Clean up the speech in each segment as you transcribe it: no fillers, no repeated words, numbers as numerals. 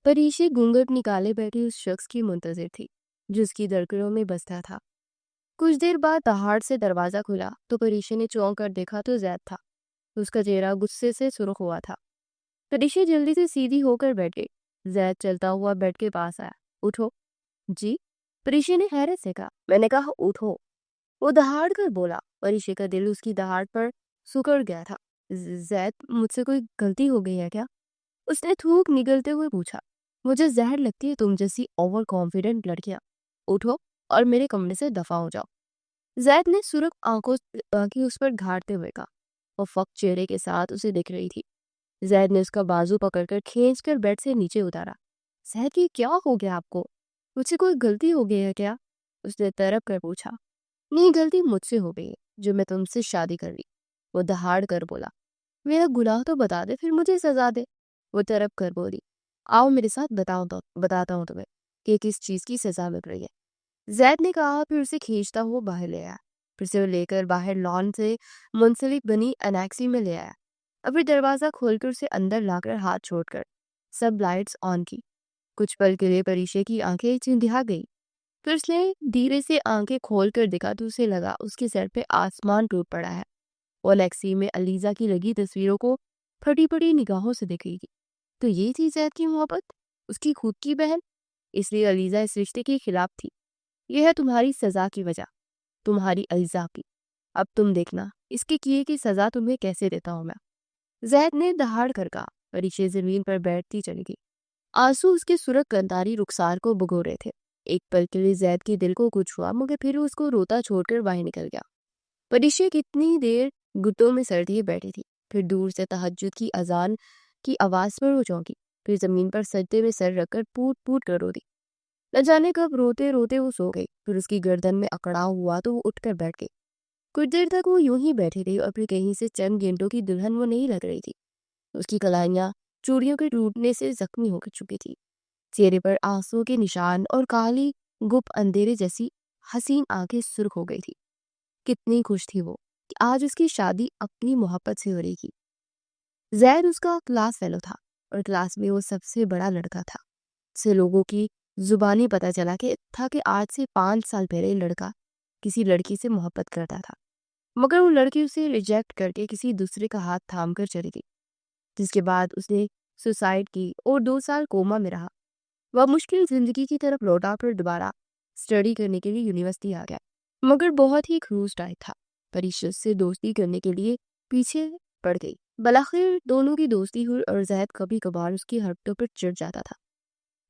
परीशे घूंघट निकाले बैठी उस शख्स की मुंतजिर थी जो उसकी धड़कनों में बसता था। कुछ देर बाद दहाड़ से दरवाजा खुला तो परीशे ने चौंक कर देखा तो जैद था। उसका चेहरा गुस्से से सुर्ख हुआ था। परीशे जल्दी से सीधी होकर बैठ गई। जैद चलता हुआ बेड के पास आया। उठो। जी। परीशे ने हैरत से कहा। मैंने कहा उठो। वो दहाड़ कर बोला। परीशे का दिल उसकी दहाड़ पर सुकड़ गया था। जैद, मुझसे कोई गलती हो गई है क्या? उसने थूक निगलते हुए पूछा। मुझे जहर लगती है तुम जैसी ओवर कॉन्फिडेंट लड़कियां। उठो और मेरे कमरे से दफा हो जाओ। जैद ने सुरख आंखें उस पर घाटते हुए कहा। वो फक चेहरे के साथ उसे दिख रही थी। जैद ने उसका बाजू पकड़कर खींचकर बेड से नीचे उतारा। जैद, ये क्या हो गया आपको? मुझसे कोई गलती हो गई है क्या? उसने तड़प कर पूछा। नहीं, गलती मुझसे हो गई है जो मैं तुमसे शादी कर रही। वो दहाड़ कर बोला। मेरा गुनाह तो बता दे, फिर मुझे सजा दे। वो तड़प कर बोली। आओ मेरे साथ, बताता हूँ तुम्हें कि किस चीज की सजा मिल रही है। जैद ने कहा, फिर उसे खींचता हुआ बाहर ले आया। फिर से वो लेकर बाहर लॉन से मुंसलिक बनी अनेक्सी में ले आया। और फिर दरवाजा खोलकर उसे अंदर लाकर हाथ छोड़कर सब लाइट्स ऑन की। कुछ पल के लिए परीशे की आंखें चिंधिया गई। फिर उसने धीरे से आंखें खोल कर देखा तो उसे लगा उसके सर पे आसमान टूट पड़ा है। वो अलेक्सी में अलीजा की लगी तस्वीरों को फटी पड़ी निगाहों से देख रही थी। तो ये थी जैद की मोहब्बत, उसकी खुद की बहन। इसलिए अलीजा इस रिश्ते के खिलाफ थी। यह है तुम्हारी सजा की वजह, तुम्हारी अलीजा की। अब तुम देखना इसके किए की सजा तुम्हें कैसे देता हूं मैं। जैद ने दहाड़ कर कहा। परीशे जमीन पर बैठती चली गई। आंसू उसके सुरख गंदारी रुखसार को भिगो रहे थे। एक पल के लिए जैद के दिल को कुछ हुआ, मगर फिर उसको रोता छोड़कर बाहर निकल गया। परीशे कितनी देर घुटनों में सर दिए बैठी थी। फिर दूर से तहज्जुद की अजान की आवाज पर वो चौंकी। फिर जमीन पर सजदे में सर रखकर पूट पूट कर रो दी। न जाने कब रोते रोते वो सो गई। फिर उसकी गर्दन में अकड़ाव हुआ तो वो उठकर बैठ गई। कुछ देर तक वो यूं ही बैठी रही और फिर कहीं से चंद गेंदों की दुल्हन वो नहीं लग रही थी। उसकी कलाइयां चूड़ियों के टूटने से जख्मी हो चुकी थी। चेहरे पर आंसुओं के निशान और काली गुप अंधेरे जैसी हसीन आंखें सुर्ख हो गई थी। कितनी खुश थी वो कि आज उसकी शादी अपनी मोहब्बत से हो रही थी। जैद उसका क्लास फेलो था और क्लास में वो सबसे बड़ा लड़का था। से लोगों की जुबानी पता चला कि आज से 5 साल पहले लड़का किसी लड़की से मोहब्बत करता था, मगर वो लड़की उसे रिजेक्ट करके किसी दूसरे का हाथ थाम कर चली गई। जिसके बाद उसने सुसाइड की और 2 साल कोमा में रहा। वह मुश्किल जिंदगी की तरफ लौटा, फिर दोबारा स्टडी करने के लिए यूनिवर्सिटी आ गया, मगर बहुत ही खड़ूस टाइप था। परीक्षा से दोस्ती करने के लिए पीछे पड़ गई। बलाखिर दोनों की दोस्ती हुई और जैद कभी कभार उसकी हरकतों पर चिढ़ जाता था,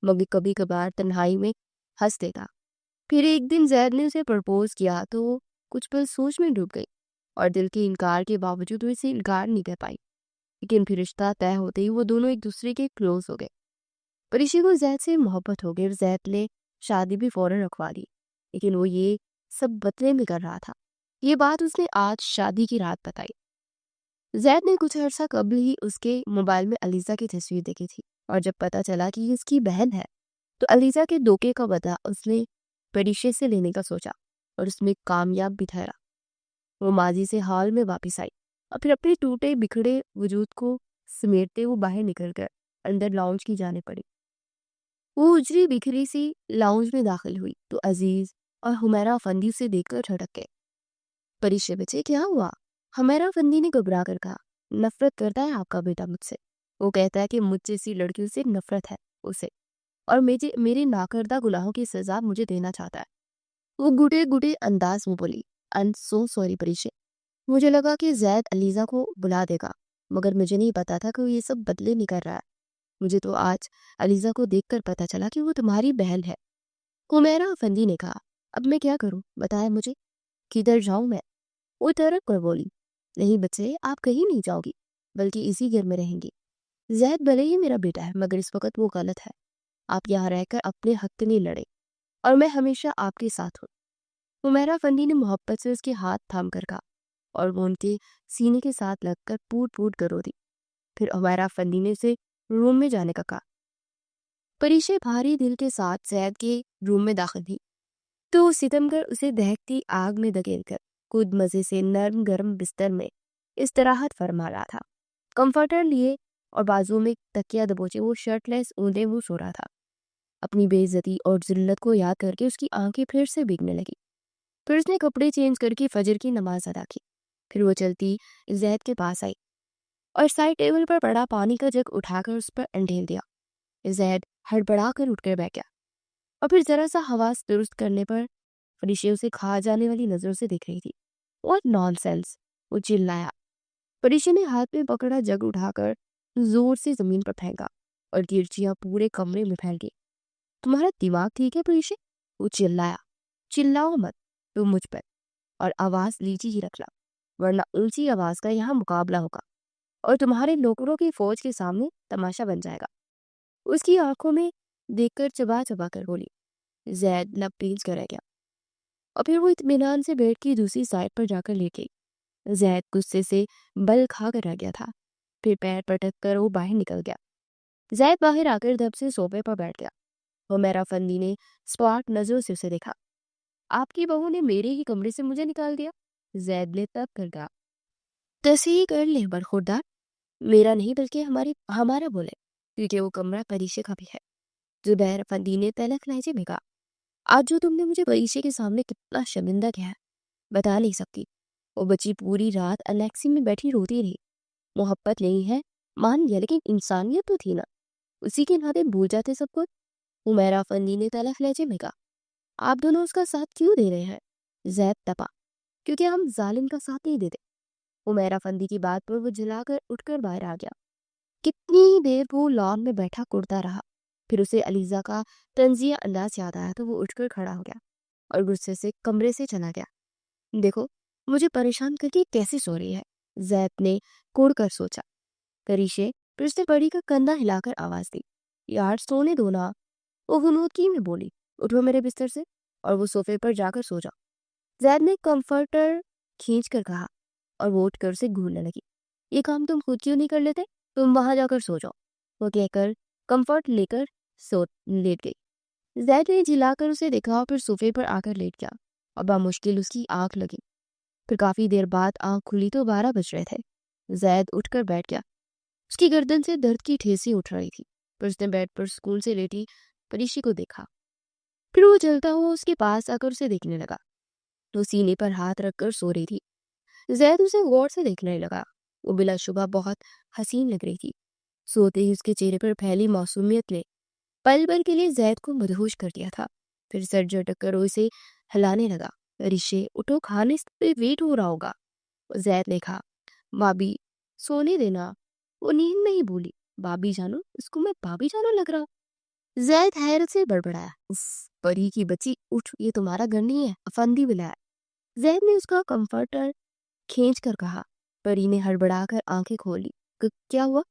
मगर कभी कभार तन्हाई में हंस देता। फिर एक दिन जैद ने उसे प्रपोज किया तो वो कुछ पल सोच में डूब गई और दिल के इनकार के बावजूद वो इसे इनकार नहीं कर पाई। लेकिन फिर रिश्ता तय होते ही वो दोनों एक दूसरे के क्लोज हो गए। परीक्षा को जैद से मोहब्बत हो गई और जैद ने शादी भी फौरन रखवा दी। लेकिन वो ये सब बदले में कर रहा था। ये बात उसने आज शादी की रात बताई। जैद ने कुछ अर्सा कबल ही उसके मोबाइल में अलीजा की तस्वीर देखी थी और जब पता चला कि ये उसकी बहन है तो अलीजा के धोखे का बदला उसने परीक्षा से लेने का सोचा और उसमें कामयाब भी ठहरा। वो माजी से हाल में वापस आई और फिर अपने टूटे बिखड़े वजूद को समेटते हुए बाहर निकल कर अंदर लाउंज की जाने पड़ी। वो उजरी बिखरी सी लाउंज में दाखिल हुई तो अजीज और हुमैरा फंदी उसे देखकर ठड़क गए। परिश्य बचे, क्या हुआ? हुमैरा फंदी ने घबरा कर कहा। नफरत करता है आपका बेटा मुझसे। वो कहता है कि मुझ जैसी लड़कियों से नफरत है उसे, और मेरे नाकर्दा गुनाहों की सजा मुझे देना चाहता है। वो गुटे गुटे अंदाज में बोली। आई एम सो सॉरी परिश्य। मुझे लगा कि जैद अलीजा को बुला देगा, मगर मुझे नहीं पता था कि वो ये सब बदले नहीं कर रहा है। मुझे तो आज अलीजा को देखकर पता चला कि वो तुम्हारी बहन है। हुमैरा अफंदी ने कहा। अब मैं क्या करूं, बताया मुझे। किधर जाऊं मैं? वो तड़प कर बोली। नहीं बच्चे, आप कहीं नहीं जाओगी, बल्कि इसी घर में रहेंगी। जैद भले ही मेरा बेटा है, मगर इस वक्त वो गलत है। आप यहाँ रहकर अपने हक के लिए लड़े और मैं हमेशा आपके साथ हूँ। हुमैरा फंदी ने मोहब्बत से उसके हाथ थाम कर कहा और वो उनके सीने के साथ लगकर पूट पूट कर रो दी। फिर हुमैरा फंदी ने उसे रूम में जाने का कहा। परीशे भारी दिल के साथ जैद के रूम में दाखिल हुई तो सितमगर उसे दहकती आग में धकेलकर खुद मजे से नर्म गर्म बिस्तर में इस्तराहत फरमा रहा था। कंफर्टर लिए और बाजू में तकिया दबोचे वो शर्टलेस ऊंधे मुंह सो रहा था। अपनी बेइज्जती और जिल्लत को याद करके उसकी आंखें फिर से भीगने लगी। फिर उसने कपड़े चेंज करके फजर की नमाज अदा की। फिर वो चलती जैद के पास आई और साइड टेबल पर पड़ा पानी का जग उठाकर उस पर अंडेल दिया। जैद हड़बड़ाकर उठकर बैठ गया और फिर जरा सा हवास दुरुस्त करने पर फरिशे उसे खा जाने वाली नजरों से देख रही थी। व्हाट नॉनसेंस, वो चिल्लाया। फरिशे ने हाथ में पकड़ा जग उठाकर जोर से जमीन पर फेंका और गिरचियां पूरे कमरे में फैल गई। तुम्हारा दिमाग ठीक है फरिशे, वो चिल्लाया। चिल्लाओ मत तुम मुझ पर, और आवाज नीची ही रखना, वरना ऊंची आवाज का यहाँ मुकाबला होगा और तुम्हारे नौकरों की फौज के सामने तमाशा बन जाएगा। उसकी आंखों में देखकर चबा चबा कर बोली। जैद लब भींच कर रह गया और फिर वो इत्मीनान से बेड की दूसरी साइड पर जाकर लेट गई। जैद गुस्से से बल खा कर रह गया था। फिर पैर पटक कर वो बाहर निकल गया। जैद बाहर आकर दब से सोफे पर बैठ गया। हुमैरा फंदी ने स्पॉट नजरों से उसे देखा। आपकी बहू ने मेरे ही कमरे से मुझे निकाल दिया, जैद ने तब कर कहा। तस्वीर कर ले बरखुरदार, मेरा नहीं बल्कि हमारा बोले, क्योंकि वो कमरा परीशे का भी है। जुबैर फंदी ने तलख लहजे में कहा। आज जो तुमने मुझे परीशे के सामने कितना शर्मिंदा किया है बता नहीं सकती। वो बच्ची पूरी रात अलेक्सी में बैठी रोती रही। मोहब्बत नहीं है मान लिया, लेकिन इंसानियत तो थी ना, उसी के नाते भूल जाते सब कुछ। हुमैरा फंदी ने तलख लहजे में कहा। आप दोनों उसका साथ क्यों दे रहे हैं? जैद तपा। क्योंकि हम जालिम का साथ नहीं देते। हुमैरा फंदी की बात पर वो झिलाकर उठकर बाहर आ गया। कितनी ही देर वो लॉन में बैठा कुड़ता रहा। फिर उसे अलीजा का तंजिया अंदाज याद आया तो वो उठकर खड़ा हो गया और गुस्से से कमरे से चला गया। देखो मुझे परेशान करके कैसे सो रही है, जैद ने कुड़ कर सोचा। करीशे फिर उसने बड़ी का कंधा हिलाकर आवाज दी। यार सोने दो ना, वो गुनूद की में बोली। उठो मेरे बिस्तर से और वो सोफे पर जाकर सो जाओ, जैद ने कंफर्टर खींच कर कहा और वो उठकर उसे घूरने लगी। ये काम तुम खुद क्यों नहीं कर लेते, तुम वहां जाकर सो जाओ, वो कहकर कंफर्ट लेकर सो लेट गई। जैद ने झिलाकर उसे देखा और फिर सोफे पर आकर लेट गया और बामुश्किल उसकी आंख लगी। फिर काफी देर बाद आंख खुली तो 12 बज रहे थे। जैद उठकर बैठ गया। उसकी गर्दन से दर्द की ठेसी उठ रही थी। फिर उसने बेड पर सुकून से लेटी परीशी को देखा। फिर वो चलता हुआ उसके पास आकर उसे देखने लगा। वो सीने पर हाथ रखकर सो रही थी। जैद उसे गौर से देखने लगा। वो बिलाशुबा बहुत हसीन लग रही थी। सोते ही उसके चेहरे पर फैली मासूमियत ने पल भर के लिए जैद को मदहोश कर दिया था। फिर सर झटक कर वो इसे हिलाने लगा। रिशे उठो, खाने पे वेट हो रहा होगा, जैद ने कहा। भाभी सोने देना, वो नींद में ही बोली। भाभी जानो, इसको मैं भाभी जानो लग रहा। जैद हैरत से बड़बड़ाया। उफ, परी की बच्ची उठ, ये तुम्हारा घर नहीं है, अफंदी बुलाया। जैद ने उसका कंफर्टर खींच कर कहा। परी ने हड़बड़ाकर आंखें खोली। क्या हुआ?"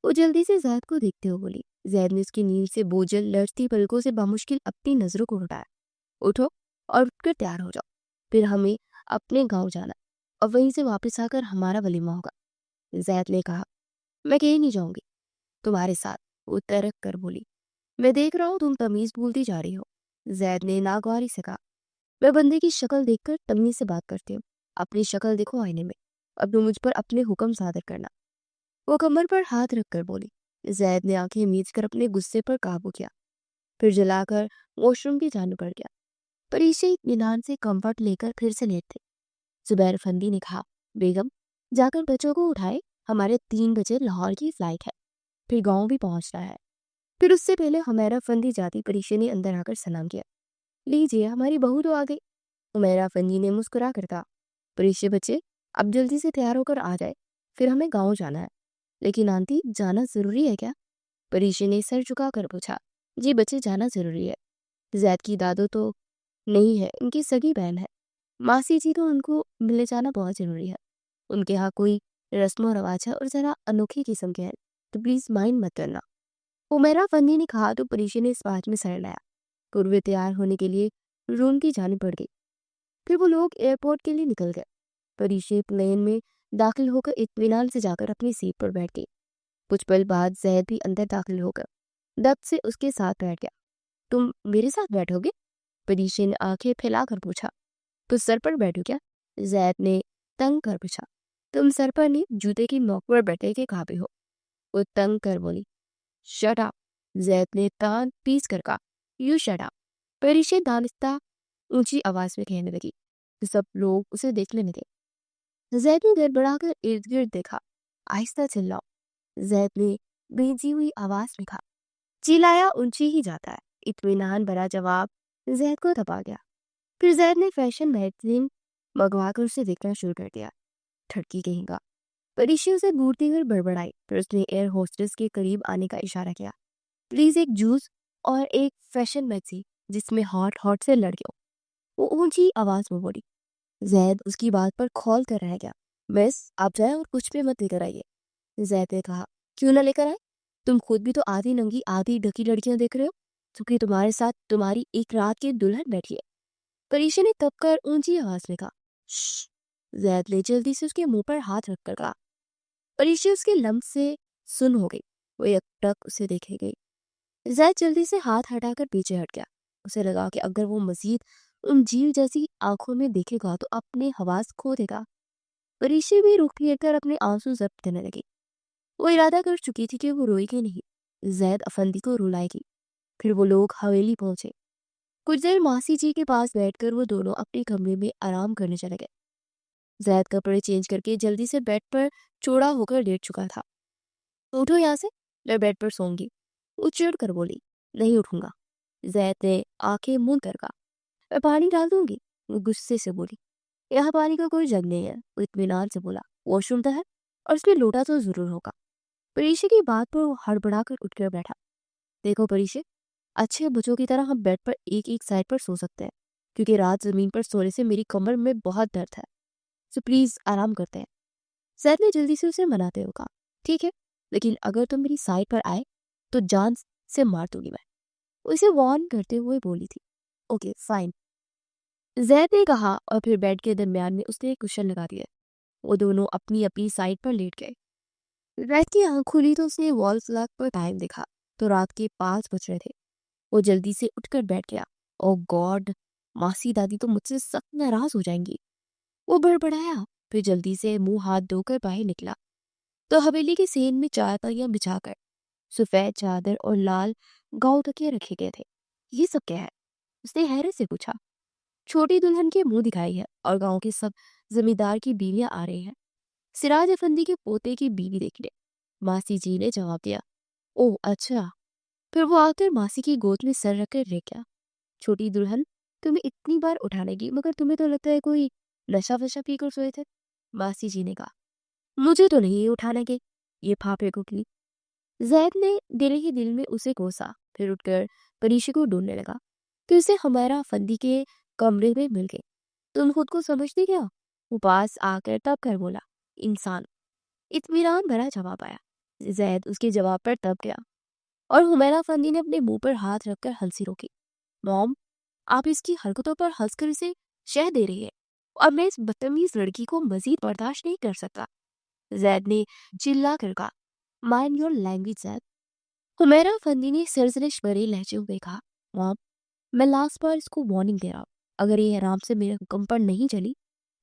वो जल्दी से जैद को देखते हुए बोली। जैद ने उसकी नींद से बोझल लड़ती पलकों से बामुश्किल अपनी नजरों को हटाया। उठो और उठकर तैयार हो जाओ, फिर हमें अपने गांव जाना और वहीं से वापस आकर हमारा वलीमा होगा, जैद ने कहा। मैं कहीं नहीं जाऊंगी तुम्हारे साथ, वो तरक कर बोली। मैं देख रहा हूँ तुम तमीज भूलती जा रही हो, जैद ने नागवारी से कहा। मैं बंदे की शक्ल देखकर तमीज से बात करती हूँ, अपनी शक्ल देखो आईने में, अब तुम मुझ पर अपने हुक्म सादर करना, वो कमर पर हाथ रखकर बोली। जैद ने आंखें मीच कर अपने गुस्से पर काबू किया, फिर जलाकर वॉशरूम की जान पड़ गया। परीशे इत्मीनान से कंफर्ट लेकर फिर से लेट थे। जुबैर फंदी ने कहा, बेगम जाकर बच्चों को उठाए, हमारे 3 बजे लाहौर की फ्लाइट है, फिर गांव भी पहुंचना है। फिर उससे पहले हुमैरा फंदी जाती परीशे ने अंदर आकर सलाम किया। लीजिए हमारी बहू तो आ गई, हुमैरा फंदी ने मुस्कुरा कर कहा। परीशे बच्चे अब जल्दी से तैयार होकर आ जाए, फिर हमें गाँव जाना है। लेकिन आंटी जाना जरूरी है क्या? परीशे ने सर झुकाकर पूछा। जी बच्चे जाना जरूरी है, जैद की दादो तो नहीं है, इनकी सगी बहन है, मासी जी तो उनको मिलने जाना बहुत जरूरी है। उनके यहाँ कोई रस्म रवाज है और जरा अनोखी किस्म के हैं, तो प्लीज माइंड मत करना, उमेरा फंदी ने कहा। तो परीशे ने इस बात में सर लाया। पूर्व तैयार होने के लिए रूम की जाने पड़ गई। फिर वो लोग एयरपोर्ट के लिए निकल गए। परीशे प्लेन में दाखिल होकर इत्मीनान से जाकर अपनी सीट पर बैठ गई। कुछ पल बाद जैद भी अंदर दाखिल होकर दब से उसके साथ बैठ गया। तुम मेरे साथ बैठोगे? परीशे ने आंखें फैलाकर पूछा। तो सर पर बैठो क्या? जैद ने तंग कर पूछा। तुम सर पर नहीं, जूते की नोक पर बैठे के काबिल हो। वो तंग कर बोली, शट अप। जैद ने कान पीस कर कहा, यू शट अप। परिशे दानिस्ता ऊंची आवाज में कहने लगी। तो सब लोग उसे देखने लगे। जैद ने गड़बड़ाकर इर्द गिर्द देखा। आहिस्ता चिल्लाओ, जैद ने भेजी हुई आवाज में कहा। चिल्लाया ऊंची ही जाता है। इत्मीनान भरा जवाब जैद को दबा गया। फिर जैद ने फैशन मैगजीन मंगवाकर उसे देखना शुरू कर दिया। ठड़की कहेगा। परिशे उसे घूरती हुई बड़बड़ाई। फिर उसने एयर होस्टेस के करीब आने का इशारा किया। प्लीज एक जूस और एक फैशन मैगजीन जिसमें हॉट हॉट से लड़कियों। वो ऊंची आवाज में बोली। जैद उसकी बात पर खौल कर रह गया। मिस, आप जाए और कुछ भी मत लेकर आइए। जैद ने कहा, क्यों ना लेकर आए? तुम खुद भी तो आधी नंगी आधी ढकी लड़कियां देख रहे हो, क्योंकि तुम्हारे साथ तुम्हारी एक रात की दुल्हन बैठी है। परीशा ने तब कर ऊंची आवाज में कहा, श्श। जैद ने जल्दी से उसके मुंह पर हाथ रखकर कहा। परीशा उसके लम्ब से सुन हो गई। वो एकटक उसे देखे गई। जैद जल्दी से हाथ हटाकर पीछे हट गया। उसे लगा कि अगर वो मजीद उन झील जैसी आंखों में देखेगा तो अपने हवास खो देगा। परीशा भी रुख फेर कर अपने आंसू जब्त करने लगी। वो इरादा कर चुकी थी कि वो रोएगी नहीं, जैद अफंदी को रुलाएगी। फिर वो लोग हवेली पहुंचे। कुछ देर मासी जी के पास बैठकर वो दोनों अपने कमरे में आराम करने चले गए। जैद कपड़े चेंज करके जल्दी से बेड पर चौड़ा होकर लेट चुका था। उठो यहाँ से, मैं बेड पर सोऊंगी। वो चिढ़ कर बोली, नहीं उठूंगा। जैद ने आंखें मूंद कर कहा, मैं पानी डाल दूंगी। वो गुस्से से बोली, यहाँ पानी का कोई जग नहीं है। वो इत्मीनान से बोला, वॉशरूम तो है और उसमें लोटा तो जरूर होगा। परीशा की बात पर वो हड़बड़ाकर उठकर बैठा। देखो परीशा, अच्छे बच्चों की तरह हम बेड पर एक एक साइड पर सो सकते हैं, क्योंकि रात जमीन पर सोने से मेरी कमर में बहुत दर्द है। सो प्लीज आराम करते हैं। जैद ने जल्दी से उसे मनाते हुए कहा, ठीक है, लेकिन अगर तुम मेरी साइड पर आए तो जान से मार दूंगी मैं। उसे वार्न करते हुए बोली थी। ओके फाइन, जैद ने कहा और फिर बेड के दरमियान में उसने एक कुशन लगा दिया। वो दोनों अपनी अपनी साइड पर लेट गए। जैद की आंख खुली तो उसने वॉल क्लॉक पर टाइम देखा तो रात के 5 बज रहे थे। वो जल्दी से उठकर बैठ गया। ओ गॉड, मासी दादी तो मुझसे सख्त नाराज हो जाएंगी। वो बड़बड़ाया। फिर जल्दी से मुंह हाथ धोकर बाहर निकला तो हवेली के सेन में चारपाइयां बिछाकर सफेद चादर और लाल गांव तकिए रखे गए थे। ये सब क्या है? उसने हैरत से पूछा। छोटी दुल्हन के मुंह दिखाई है और गांव के सब जमींदार की बीवियां आ रही हैं। सिराज अफंदी के पोते की बीवी देखने, मासी जी ने जवाब दिया। ओह अच्छा। फिर वो आकर मासी की गोद में सर रखकर रह गया। छोटी दुल्हन, तुम्हें इतनी बार उठाने की, मगर तुम्हें तो लगता है कोई नशा वशा पीकर सोए थे। मासी जी ने कहा, मुझे तो नहीं उठाने के, ये फाफे को की। जैद ने दिल ही दिल में उसे कोसा। फिर उठकर परीशा को ढूंढने लगा कि उसे हमारा फंदी के कमरे में मिल गए। तुम खुद को समझती क्या? वो पास आकर तब कर बोला, इंसान। इत्मीनान भरा जवाब आया। जैद उसके जवाब पर तब गया और हुमैरा फंदी ने अपने मुंह पर हाथ रखकर हंसी रोकी। मॉम, आप इसकी हरकतों पर हंसकर इसे शह दे रही है और मैं इस बदतमीज लड़की को मजीद बर्दाश्त नहीं कर सकता। जैद ने चिल्ला कर कहा, mind your language Zaid. Humaira फंदी ने सरजलिश भरे लहजे में कहा, मॉम, मैं लास्ट बार इसको वार्निंग दे रहा हूँ, अगर ये आराम से मेरे हुक्म पर नहीं चली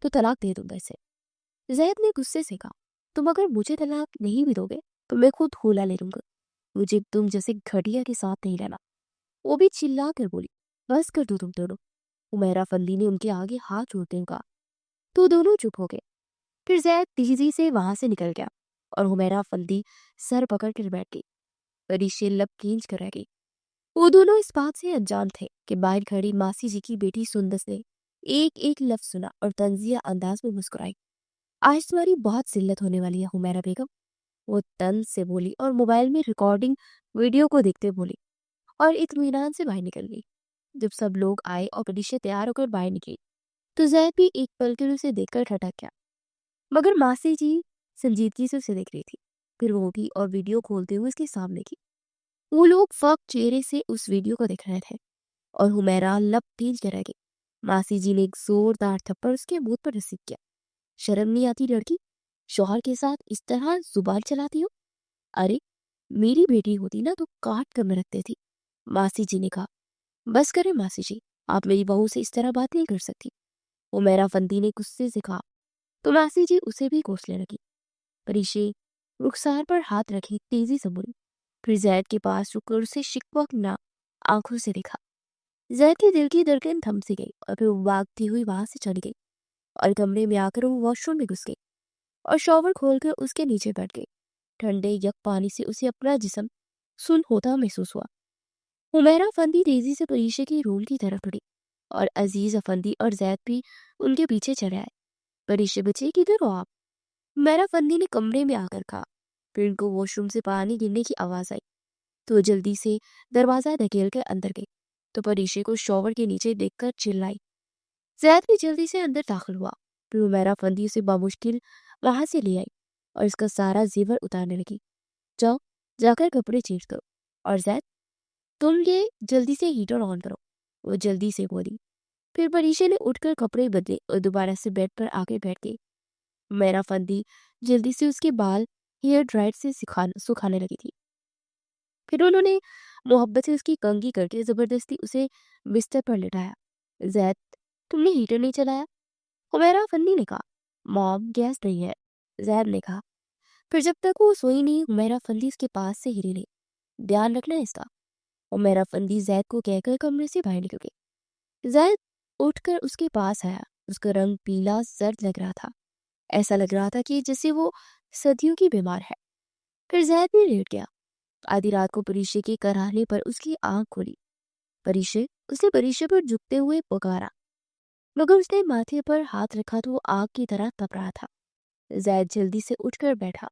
तो तलाक दे दूंगा इसे। जैद ने गुस्से से कहा, तुम अगर मुझे तलाक नहीं भी दोगे तो मैं खुद खूला ले लूंगा। मुझे तुम जैसे घटिया के साथ नहीं रहना। वो भी चिल्ला कर बोली, बस कर दो तुम दोनों। उमेरा फंदी ने उनके आगे हाथ जोड़ते हुए कहा। तो दोनों चुप हो गए। फिर जैद तेजी से वहां से निकल गया और हुमैरा फंदी सर पकड़ कर बैठ गई। परीशा लब खींच कर रह गई। वो दोनों इस बात से अनजान थे कि बाहर खड़ी मासी जी की बेटी सुंदस ने एक एक लफ्ज सुना और तंजिया अंदाज में मुस्कुराई। आज तुम्हारी बहुत जिल्लत होने वाली है हुमैरा बेगम, वो तंज से बोली और मोबाइल में रिकॉर्डिंग वीडियो को देखते बोली और इत्मीनान से बाहर निकल गई। जब सब लोग आए और परीशा तैयार होकर बाहर निकली तो जैद भी एक पल के लिए उसे देखकर ठटक गया, मगर मासी जी संजीदगी से उसे देख रही थी। फिर वो भी और वीडियो खोलते हुए उसके सामने की। वो लोग फक चेहरे से उस वीडियो को देख रहे थे और हुमैरा लब तेज कर रह गई। मासी जी ने एक जोरदार थप्पड़ उसके मुंह पर रसीद किया। शर्म नहीं आती लड़की, शौहर के साथ इस तरह जुबान चलाती हो? अरे, मेरी बेटी होती ना तो काट कर मैं रखती थी। मासी जी ने कहा, बस करें मासी जी, आप मेरी बहू से इस तरह बात नहीं कर सकती। हुमैरा फंदी ने गुस्से से कहा तो मासी जी उसे भी कोसने लगी। परीशा, रुखसार पर हाथ रखे तेजी से बोली। फिर जैद के पास रुककर उसे शिकवक आंखों से देखा। जैद के दिल की धड़कन थम सी गई और फिर वो भागती हुई वहां से चली गई और कमरे में आकर वो वॉशरूम में घुस गई और शॉवर खोलकर उसके नीचे बैठ गई। ठंडे यक पानी से उसे अपना जिस्म सुन होता महसूस हुआ। हुमैरा अफंदी तेजी से परीशे की रूम की तरफ बढ़ी और अजीज अफंदी और जैद भी उनके पीछे चले आए। परीशे बचे, किधर हो आप? हुमैरा अफंदी ने कमरे में आकर कहा। फिर उनको वॉशरूम से पानी गिरने की आवाज आई तो वो जल्दी से दरवाजा धकेल कर अंदर गई तो परीशे को शॉवर के नीचे देखकर चिल्लाई। जैद भी जल्दी से अंदर दाखिल हुआ। फिर हुमैरा अफंदी उसे बामुश्किल वहां से ले आई और इसका सारा जेवर उतारने लगी। जाओ, जाकर कपड़े चेंज करो। और जैद, तुम ये जल्दी से हीटर ऑन करो, वो जल्दी से बोली। फिर परीशे ने उठकर कपड़े बदले और दोबारा से बेड पर आके बैठ गई। मेरा फंदी जल्दी से उसके बाल हेयर ड्रायर से सुखाने लगी थी। फिर उन्होंने मोहब्बत से उसकी कंघी करके जबरदस्ती उसे बिस्तर पर लिटाया। जैद, तुमने हीटर नहीं चलाया? हुमैरा फंदी ने कहा। मॉम, गैस नहीं है, जैद ने कहा। फिर जब तक वो सोई नहीं हुमैरा फंदी उसके पास से हिली नहीं। ध्यान रखना इसका। हुमैरा फंदी जैद को कहकर कमरे से बाहर निकल गई। जैद उठकर उसके पास आया। उसका रंग पीला जर्द लग रहा था। ऐसा लग रहा था कि जैसे वो सदियों की बीमार है। फिर जैद भी लेट गया। आधी रात को परीशे के कराहने पर उसकी आंख खुली। परीशे, उसने परीशे पर झुकते हुए पुकारा, मगर उसने माथे पर हाथ रखा तो वो आग की तरह तप रहा था। जैद जल्दी से उठकर बैठा।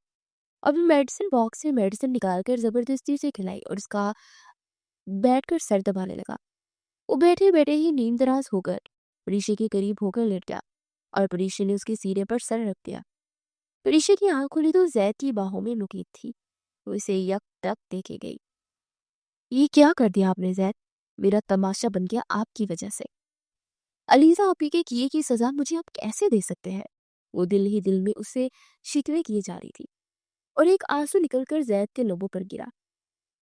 अभी मेडिसिन बॉक्स से मेडिसिन निकालकर जबरदस्ती से खिलाई और उसका बैठकर सर दबाने लगा। वो बैठे बैठे ही नींदराज होकर परीशे के करीब होकर लेट गया और परीशे ने उसके सीने पर सर रख दिया। परीशे की आंख खुली तो जैद की बाहों में मुकीद थी। वो इसे यक तक देखे गई। ये क्या कर दिया आपने जैद? मेरा तमाशा बन गया आपकी वजह से। अलीजा आपी के किए की सजा मुझे आप कैसे दे सकते हैं? वो दिल ही दिल में उससे शिकवे किए जा रही थी और एक आंसू निकलकर जैद के लबों पर गिरा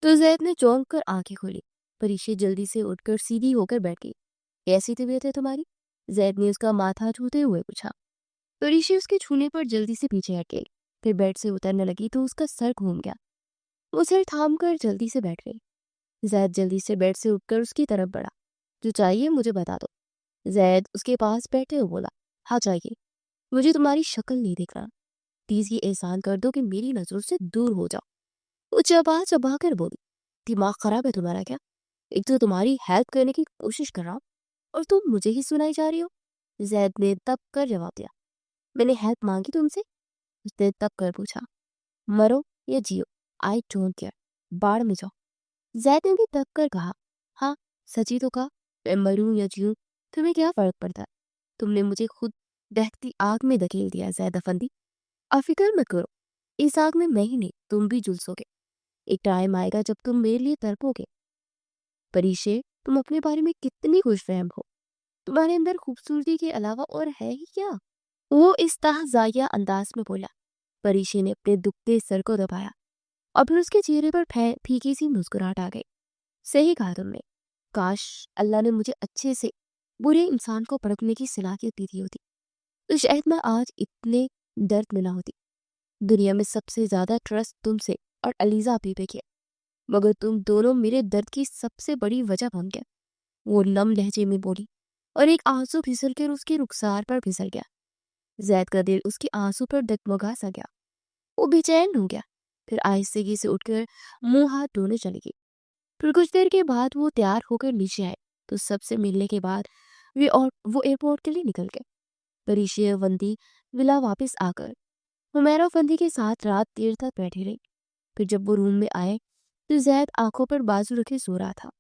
तो जैद ने चौंक कर आंखें खोली। परीशे जल्दी से उठकर सीधी होकर बैठ गई। कैसी तबीयत है तुम्हारी? जैद ने उसका माथा छूते हुए पूछा। परीशे उसके छूने पर जल्दी से पीछे हट गई। फिर बेड से उतरने लगी तो उसका सर घूम गया। वो सिर थाम कर जल्दी से बैठ गई। जैद जल्दी से बेड से उठकर उसकी तरफ बढ़ा। जो चाहिए मुझे बता दो। जैद उसके पास बैठे हुए बोला। हाँ चाहिए, मुझे तुम्हारी शक्ल नहीं देखना। प्लीज ये एहसान कर दो कि मेरी नजरों से दूर हो जाओ। वो चबा चबा कर बोली। दिमाग खराब है तुम्हारा क्या? एक तो तुम्हारी हेल्प करने की कोशिश कर रहा हूँ और तुम मुझे ही सुनाई जा रही हो। जैद ने तब कर जवाब दिया। मैंने हेल्प मांगी तुमसे? उसने तब कर पूछा। मरो या जियो, आई डोंट केयर, बाढ़ में जाओ। जैद ने भी तब कर कहा। हाँ, सची तो कहा, मैं मरूं या जीऊं तुम्हें क्या फर्क पड़ता है? तुमने मुझे खुद दहकती आग में धकेल दिया जैद अफंदी। अब फिक्र मत करो, इस आग में मैं ही नहीं तुम भी झुलसोगे। एक टाइम आएगा जब तुम मेरे लिए तड़पोगे। परीशे, तुम अपने बारे में कितनी खुशफहम हो। तुम्हारे अंदर खूबसूरती के अलावा और है ही क्या? वो इस ताहज़ाया अंदाज में बोला। परीशे ने अपने दुखते सर को दबाया और फिर उसके चेहरे पर फीकी सी मुस्कुराहट आ गई। सही कहा तुमने। काश अल्लाह ने मुझे अच्छे से बुरे इंसान को परखने की सलाहियत दी होती तो शायद मैं आज इतने दर्द में ना होती। दुनिया में सबसे ज्यादा ट्रस्ट तुमसे और अलीजा आपी पे किया, मगर तुम दोनों मेरे दर्द की सबसे बड़ी वजह बन गया। वो नम लहजे में बोली और एक आंसू फिसल कर उसके रुखसार पर फिसल गया। जैद का दिल उसके आंसू पर डगमगा सा गया। वो बेचैन हो गया। फिर आहिस्तगी से उठकर मुंह हाथ धोने चली गई। फिर कुछ देर के बाद वो तैयार होकर नीचे आए तो सबसे मिलने के बाद वो एयरपोर्ट के लिए निकल गए। परीशे वंदी विला वापस आकर हुमैरा फंदी के साथ रात देर तक बैठी रही। फिर जब वो रूम में आए तो जैद आंखों पर बाजू रखे सो रहा था।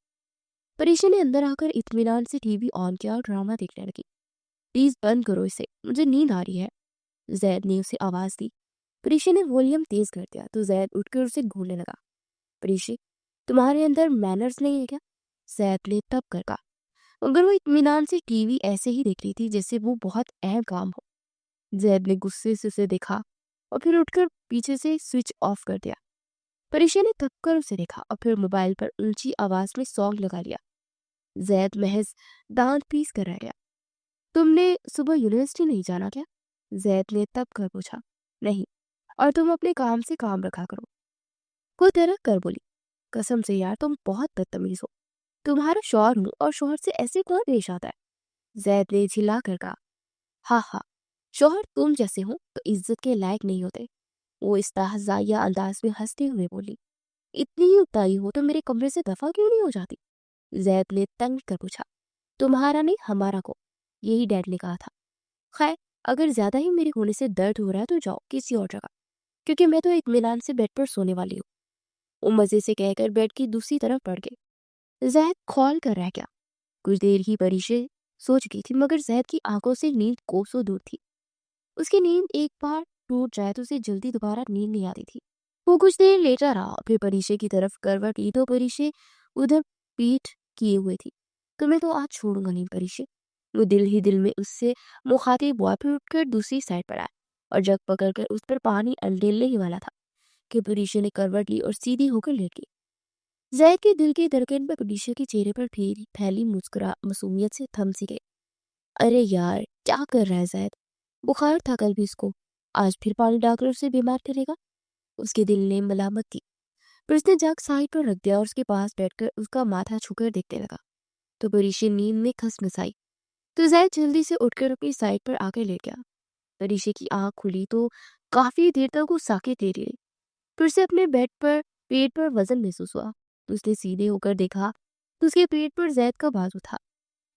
परीशे ने अंदर आकर इत्मीनान से टीवी ऑन किया और ड्रामा देखने लगी। प्लीज बंद करो इसे, मुझे नींद आ रही है, जैद ने उसे आवाज दी। परीशे ने वॉल्यूम तेज कर दिया तो जैद उठकर उसे घूरने लगा। परीशे, तुम्हारे अंदर मैनर्स नहीं है क्या? जैद ने तब कर कहा, मगर वो इत्मीनान से टीवी ऐसे ही देख रही थी जैसे वो बहुत अहम काम हो। जैद ने गुस्से से उसे देखा और फिर उठकर पीछे से स्विच ऑफ कर दिया। परीशा ने थककर उसे देखा और फिर मोबाइल पर ऊंची आवाज में सॉन्ग लगा लिया। जैद महज दांत पीस कर रह गया। तुमने सुबह यूनिवर्सिटी नहीं जाना क्या? जैद ने तब कर पूछा। नहीं, और तुम अपने काम से काम रखा करो। वो तिरक कर बोली, कसम से यार तुम बहुत बदतमीज हो। तुम्हारा शौहर हूँ और शौहर से ऐसे कौन पेश आता है? जैद ने चिल्ला कर कहा। हाँ हाँ, शौहर तुम जैसे हो तो इज्जत के लायक नहीं होते। वो इस्तेहज़ाइया अंदाज में हंसते हुए बोली, इतनी ही उताई हो तो मेरे कमरे से दफा क्यों नहीं हो जाती? जैद ने तंग कर पूछा। तुम्हारा नहीं, हमारा को, यही डैड ने कहा था। खैर, अगर ज्यादा ही मेरे होने से दर्द हो रहा है तो जाओ किसी और जगह, क्योंकि मैं तो इत्मीनान से बेड पर सोने वाली हूँ। वो मजे से कहकर बेड की दूसरी तरफ बढ़ गए। जैद खौल कर रह गया। कुछ देर ही परीशे सो चुकी थी, मगर जैद की आंखों से नींद कोसों दूर थी। उसकी नींद एक बार टूट जाए तो उसे जल्दी दोबारा नींद नहीं आती थी। वो कुछ देर लेटा रहा, फिर परीशे की तरफ करवट ली तो परीशे उधर पीठ किए हुए थी। तुम्हें तो आज छोड़ूंगा नहीं परीशे। वो दिल ही दिल में उससे मुखातिब हुआ, फिर उठकर दूसरी साइड पर आया और जग पकड़कर उस पर पानी अंडेलने ही वाला था कि परीशे ने करवट ली और सीधी होकर लेट गई। जैद के दिल की धड़कन पर परीशे के चेहरे पर फैली मुस्कुरा मासूमियत से थम सी गई। अरे यार, क्या कर रहा है जैद? बुखार था कल भी इसको, आज फिर पानी डालकर उसे बीमार करेगा। उसके दिल ने मलामत की, फिर उसने जग साइड पर रख दिया और उसके पास बैठकर उसका माथा छूकर देखने लगा। तो परीशे नींद में खसखसाई तो जैद जल्दी से उठकर अपनी साइड पर आकर लेट गया। परीशे की आंख खुली तो काफी देर तक वो साकेत लेटी रही। फिर से अपने बेड पर पेट पर वजन महसूस हुआ तो उसने सीधे होकर देखा तो उसके पेट पर जैद का बाजू था।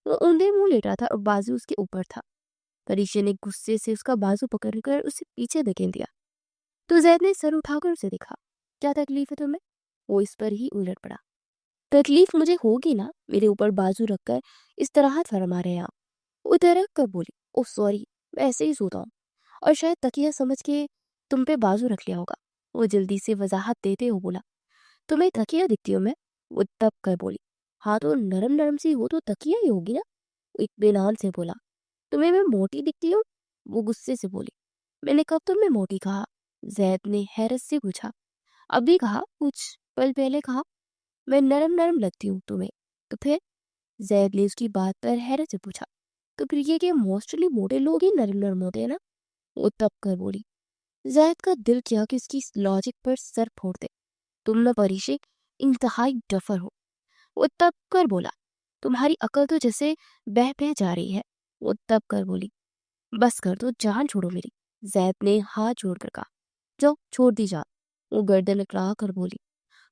वो ऊंधे मुंह लेटा था और बाजू उसके ऊपर था। परीशे ने गुस्से से उसका बाजू पकड़कर उसे पीछे धकेल दिया तो जैद ने सर उठाकर उसे देखा। क्या तकलीफ है तुम्हें? वो इस पर ही उलट पड़ा। तकलीफ मुझे होगी ना, मेरे ऊपर बाजू रखकर इस तरह फरमा रहे हैं आप? वो तरह कर बोली, ओह सॉरी, मैं ऐसे ही सोता हूँ और शायद तकिया समझ के तुम पे बाजू रख लिया होगा। वो जल्दी से वजाहत देते हुए बोला, तुम्हें तकिया दिखती हूँ मैं? वो तब कर बोली, हाँ तो नरम नरम सी हो तो तकिया ही होगी ना। वो इत्मीनान से बोला, तुम्हें मैं मोटी दिखती हूँ? वो गुस्से से बोली, मैंने कब तुम्हें मोटी कहा? जैद ने हैरत से पूछा। अभी कहा, कुछ पल पहले कहा। मैं नरम नरम लगती हूँ तुम्हें तो फिर? जैद ने उसकी बात पर हैरत से पूछा। तो फिर ये कि मोस्टली मोटे लोग ही नरम नरम होते हैं ना। वो तब कर बोली। जैद का दिल किया कि उसकी इस लॉजिक पर सर फोड़ दे। तुम न परीशे इंतहाई डफर हो। वो तब कर बोला, तुम्हारी अकल तो जैसे बह बह जा रही है। वो तब कर बोली, बस कर दो, जान छोड़ो मेरी। जैद ने हाथ जोड़कर कहा, जाओ छोड़ दी जा। वो गर्दन अकड़ा कर बोली,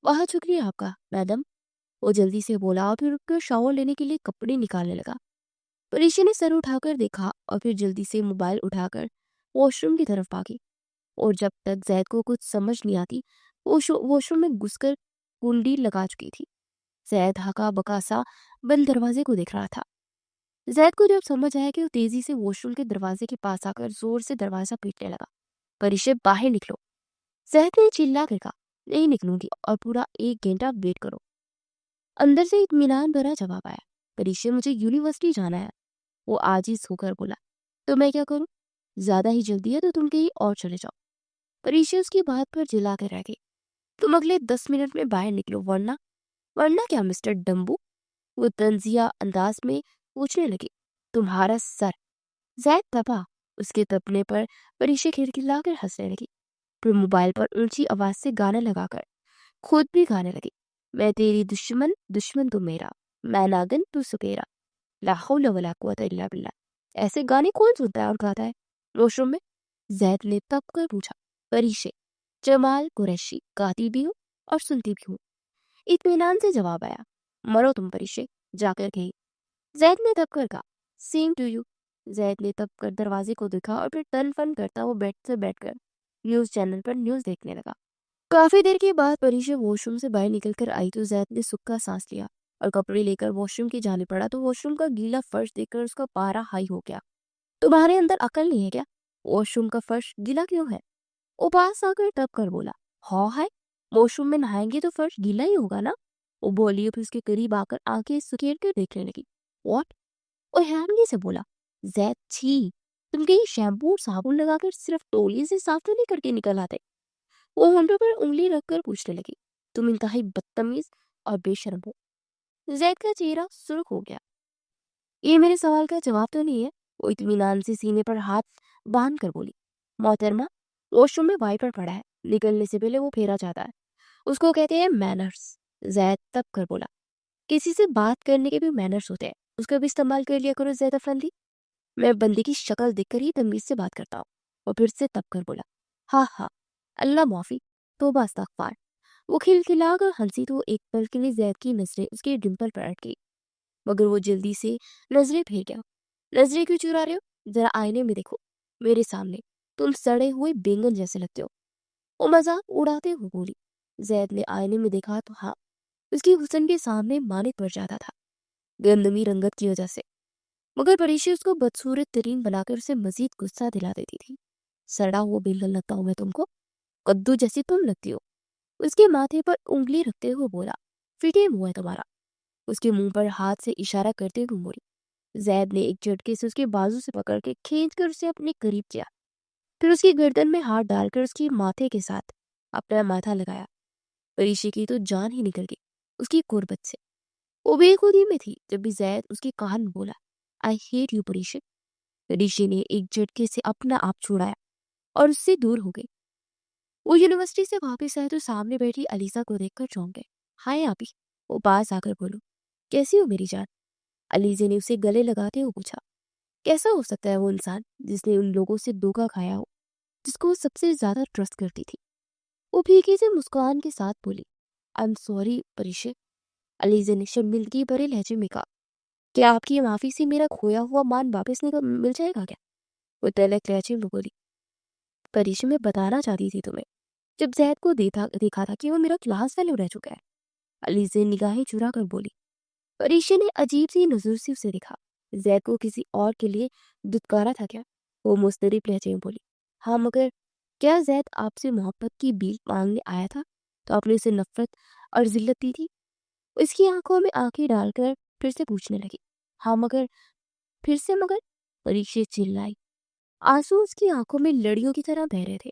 बहुत शुक्रिया आपका मैडम। वो जल्दी से बोला और फिर उठकर शावर लेने के लिए कपड़े निकालने लगा। परीक्षा ने सर उठाकर देखा और फिर जल्दी से मोबाइल उठाकर वॉशरूम की तरफ भागी। और जब तक जैद को कुछ समझ नहीं आती, वो वॉशरूम में घुसकर कुंडी लगा चुकी थी। जैद हका बका सा बंद दरवाजे को देख रहा था। जैद को जब समझ आया कि वो तेजी से वॉशरूम के दरवाजे के पास आकर जोर से दरवाजा पीटने लगा। परीक्षा, बाहर निकलो। जैद ने चिल्ला कर कहा, नहीं निकलूंगी और पूरा 1 घंटा वेट करो। अंदर से इत्मीनान भरा जवाब आया, परीक्षा, मुझे यूनिवर्सिटी जाना है। वो आजिज होकर बोला, तो मैं क्या करूं? ज्यादा ही जल्दी है तो तुम कहीं और चले जाओ। परीक्षा उसकी बात पर जिला कर रह गई। तुम अगले 10 मिनट में बाहर निकलो, वरना। वरना क्या मिस्टर डम्बू? वो तंजिया अंदाज में पूछने लगी। तुम्हारा सर। जैद तपा। उसके तपने पर परीक्षा खिलखिलाकर हंसने लगी। फिर मोबाइल पर ऊंची आवाज से गाना लगाकर खुद भी गाने लगी। मैं तेरी दुश्मन, दुश्मन तू मेरा, मैं नागिन तू सुकेरा, ला हौला वला कुव्वता इल्ला बिल्लाह। ऐसे गाने कौन सुनता है और गाता है वॉशरूम में? जैद ने तब कर पूछा। परीशे, जमाल कुरैशी, गाती भी हूँ और सुनती भी हूँ। इत्मीनान से जवाब आया। मरो तुम परीशे, जाकर कही। जैद ने तब कर कहा, सेम टू यू। जैद ने तब कर दरवाजे को देखा और फिर तन फन करता वो बेड से बैठकर न्यूज चैनल पर न्यूज देखने लगा। काफी देर के बाद परीक्षा वॉशरूम से बाहर निकलकर आई तो जैद ने सुख का सांस लिया और कपड़े लेकर वॉशरूम की जाने पड़ा तो वॉशरूम का गीला फर्श देखकर उसका पारा हाई हो गया। तुम्हारे अंदर अकल नहीं है क्या? वॉशरूम का फर्श गीला क्यों है? वो पास आकर तब कर बोला, हाँ है, वॉशरूम में नहाएंगे तो फर्श गीला ही होगा ना। वो बोली और फिर उसके करीब आकर आंखें सुकेर कर देखने लगी। व्हाट? वो हैरानगी से बोला, जैद छी, तुम कहीं शैम्पू और साबुन लगाकर सिर्फ तौलिए से साफ तो नहीं करके निकल आते? वो होंठों पर उंगली रखकर पूछने लगी, तुम इंतहाई बदतमीज और बेशर्म हो। जैद का चेहरा सुर्ख हो गया। ये मेरे सवाल का जवाब तो नहीं है। वो इत्मीनान से सीने पर हाथ बांध कर बोली, मोहतरमा, वॉशरूम में वाइपर पड़ा है, निकलने से पहले वो फेरा जाता है। उसको कहते हैं मैनर्स। जैद तब कर बोला, किसी से बात करने के भी मैनर्स होते हैं, उसका भी इस्तेमाल कर लिया करो जैद अफंदी। मैं बंदे की शक्ल देखकर ही तमीज से बात करता हूँ। और फिर से तब कर बोला, हाँ हाँ, अल्लाह माफी, तौबा इस्तगफार। वो खिलखिलाकर हंसी तो एक पल के लिए जैद की नजरें उसके डिंपल पर अट गई, मगर वो जल्दी से नजरें फेर गया। नजरें क्यों चुरा रहे हो, जरा आईने में देखो, मेरे सामने तुम सड़े हुए बैंगन जैसे लगते हो। वो मजाक उड़ाते हुए बोली। जैद ने आईने में देखा तो हाँ, उसकी हुस्न के सामने मानिक पड़ जाता था, गंदमी रंगत की वजह से। मगर परीक्षा उसको बदसूरत तरीन बनाकर उसे मजीद गुस्सा दिला देती थी। सड़ा हुआ बैंगन लगता हूँ मैं तुमको, कद्दू जैसी तुम लगती हो। उसके माथे पर उंगली रखते हुए बोला, फिटे मुंह है तुम्हारा। उसके मुंह पर हाथ से इशारा करते हुए मुड़ी। जैद ने एक झटके से उसके बाजू से पकड़ के खींच कर उसे अपने करीब किया, फिर उसकी गर्दन में हाथ डालकर उसकी माथे के साथ अपना माथा लगाया। परीक्षा की तो जान ही निकल गई उसकी कुर्बत से। वो बेखुदी में थी जब भी जैद उसके कान में बोला, आई हेट यू परीक्षा। परीक्षा ने एक झटके से अपना आप छुड़ाया और उससे दूर हो गई। वो यूनिवर्सिटी से वापस आए तो सामने बैठी अलीसा को देखकर चौंक गए। हाय आपी, वो पास आकर बोलो, कैसी हो मेरी जान। अलीजे ने उसे गले लगाते हुए पूछा, कैसा हो सकता है वो इंसान जिसने उन लोगों से धोखा खाया हो, जिसको वो सबसे ज्यादा ट्रस्ट करती थी। वो फीकी से मुस्कान के साथ बोली, आई एम सॉरी परीक्षा। अलीजे ने शर्मिंदगी भरे लहजे में कहा, क्या आपकी माफी से मेरा खोया हुआ मान वापस मिल जाएगा क्या। वो तलक लहजे में बोली, परीक्षा मैं बताना चाहती थी तुम्हें, जब जैद को देखा था कि वो मेरा क्लास फेलो रह चुका है। अलीजे निगाहें चुरा कर बोली। परीक्षा ने अजीब सी नजर से उसे देखा। जैद को किसी और के लिए दुत्कारा था क्या। वो मुस्तरिब लहजे में बोली, हाँ मगर क्या जैद आपसे मोहब्बत की भीख मांगने आया था तो आपने उसे नफरत और जिल्लत दी थी। उसकी आंखों में आंखें डालकर फिर से पूछने लगी, हाँ मगर, फिर से मगर। परीक्षा चिल्लाई। आंसू उसकी आंखों में लड़ियों की तरह बह रहे थे।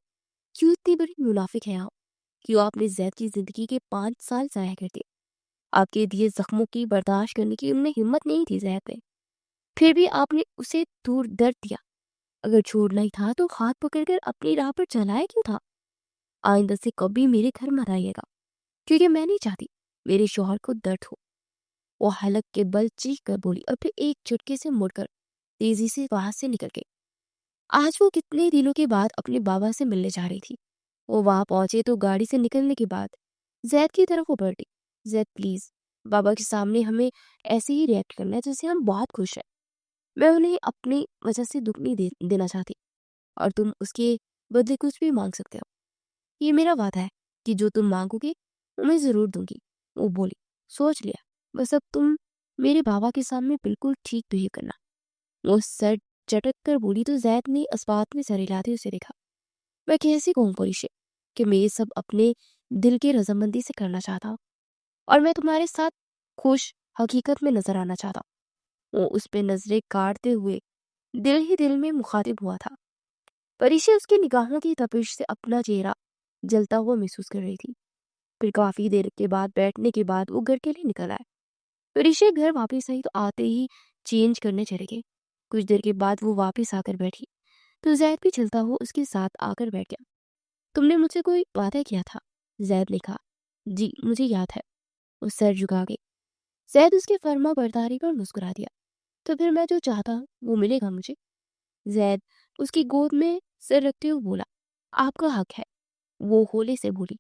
क्यों इतनी बड़ी मुनाफिक है आप। क्यों आपने जैद की जिंदगी के 5 साल जाया कर दिए। आपके दिए जख्मों की बर्दाश्त करने की उनमें हिम्मत नहीं थी जैद में। फिर भी आपने उसे दूर दर्द दिया। अगर छोड़ना ही था तो हाथ पकड़कर अपनी राह पर चलाया क्यों था। आइंदा से कभी मेरे घर मत आइएगा, क्योंकि मैं नहीं चाहती मेरे शौहर को दर्द हो। वो हलक के बल चीख कर बोली और फिर एक झटके से मुड़कर तेजी से वहां से निकल गई। आज वो कितने दिनों के बाद अपने बाबा से मिलने जा रही थी। वो वहां पहुंचे तो गाड़ी से निकलने के बाद जैद की तरफ वो बढ़ी। जैद प्लीज, बाबा के सामने हमें ऐसे ही रिएक्ट करना है जैसे हम बहुत खुश हैं। मैं उन्हें अपनी वजह से दुख नहीं देना चाहती, और तुम उसके बदले कुछ भी मांग सकते हो। ये मेरा वादा है कि जो तुम मांगोगे वो मैं जरूर दूंगी। वो बोली, सोच लिया, बस अब तुम मेरे बाबा के सामने बिल्कुल ठीक बिहेव करना। वो सर चटक कर बोली तो जैद ने इस्पात में सर हिलाते उसे देखा। मैं कैसे कहूँ परीक्षे कि मैं ये सब अपने दिल की रजामंदी से करना चाहता हूँ, और मैं तुम्हारे साथ खुश हकीकत में नजर आना चाहता हूँ। वो उस पे नजरें काटते हुए दिल ही दिल में मुखातिब हुआ था। परीक्षा उसकी निगाहों की तपिश से अपना चेहरा जलता हुआ महसूस कर रही थी। फिर काफी देर के बाद बैठने के बाद वो घर के लिए निकल आए। परीक्षा घर वापस आई तो आते ही चेंज करने चले गए। कुछ देर के बाद वो वापस आकर बैठी तो जैद भी चलता हुआ उसके साथ आकर बैठ गया। तुमने मुझसे कोई वादा किया था, जैद ने कहा। जी मुझे याद है। वो सर झुका गई। जैद उसके फर्मा बरदारी पर मुस्कुरा दिया। तो फिर मैं जो चाहता हूँ वो मिलेगा मुझे। जैद उसकी गोद में सिर रखते हुए बोला, आपका हक है। वो होले से बोली,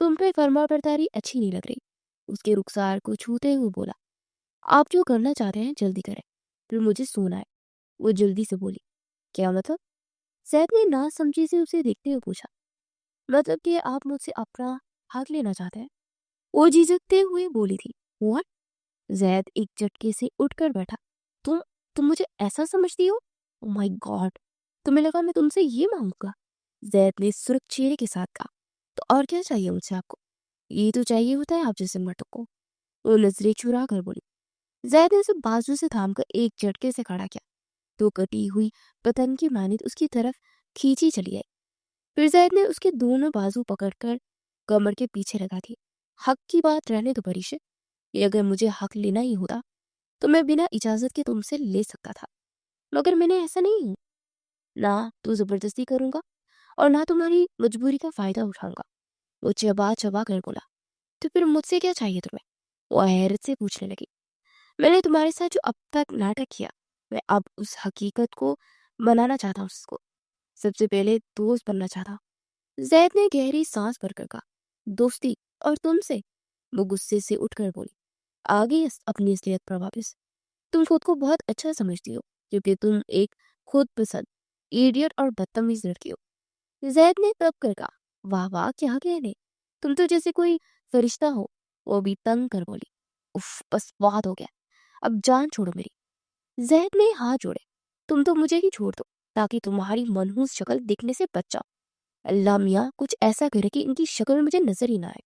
तुम पे फर्मा बरदारी अच्छी नहीं लग रही। उसके रुखसार को छूते हुए बोला, आप जो करना चाहते हैं जल्दी करें, फिर मुझे सोना है। वो जल्दी से बोली, क्या मतलब। जैद ने ना समझी से उसे देखते हुए पूछा, मतलब कि आप मुझसे अपना हक लेना चाहते हैं। वो झिझकते हुए बोली थी। व्हाट। जैद एक झटके से उठकर बैठा। तुम तुम मुझे ऐसा समझती हो। ओ माय गॉड, तुम्हें लगा मैं तुमसे ये मांगूंगा। जैद ने सुर्ख चेहरे के साथ कहा, तो और क्या चाहिए मुझसे आपको। ये तो चाहिए होता है आप जैसे मर्दों को। वो नजरें चुरा कर बोली। जैद ने उसे बाजू से थामकर एक झटके से खड़ा किया तो कटी हुई पतंग की मानित उसकी तरफ खींची चली आई। फिर जैद ने उसके दोनों बाजू पकड़कर कमर के पीछे लगा दी। हक की बात रहने तो परीक्षे, ये अगर मुझे हक लेना ही होता तो मैं बिना इजाजत के तुमसे ले सकता था, मगर मैंने ऐसा नहीं हूं ना, तो जबरदस्ती करूंगा। और ना तुम्हारी मजबूरी का फायदा उठाऊंगा। वो चबा चबा कर बोला। तो फिर मुझसे क्या चाहिए तुम्हें? वो हैरत से पूछने लगी। मैंने तुम्हारे साथ जो अब तक नाटक किया, मैं अब उस हकीकत को बनाना चाहता हूँ उसको। सबसे पहले दोस्त बनना चाहता हूँ। जैद ने गहरी सांस भरकर कहा, दोस्ती? और तुमसे? वो गुस्से से उठकर बोली, आ गई अपनी असलियत पर वापस। तुम खुद को बहुत अच्छा समझती हो, क्योंकि तुम एक खुद पसंद, इडियट और बदतमीज लड़की हो। जैद ने तब कर कहा, वाह वाह क्या कहने, तुम तो जैसे कोई फरिश्ता हो। वो भी तंग कर बोली, उफ बस बहुत हो गया, अब जान छोड़ो मेरी। जैद ने हाथ जोड़े, तुम तो मुझे ही छोड़ दो, ताकि तुम्हारी मनहूस शक्ल दिखने से बच जाओ। अल्लाह मियाँ कुछ ऐसा करे कि इनकी शक्ल मुझे नजर ही ना आए।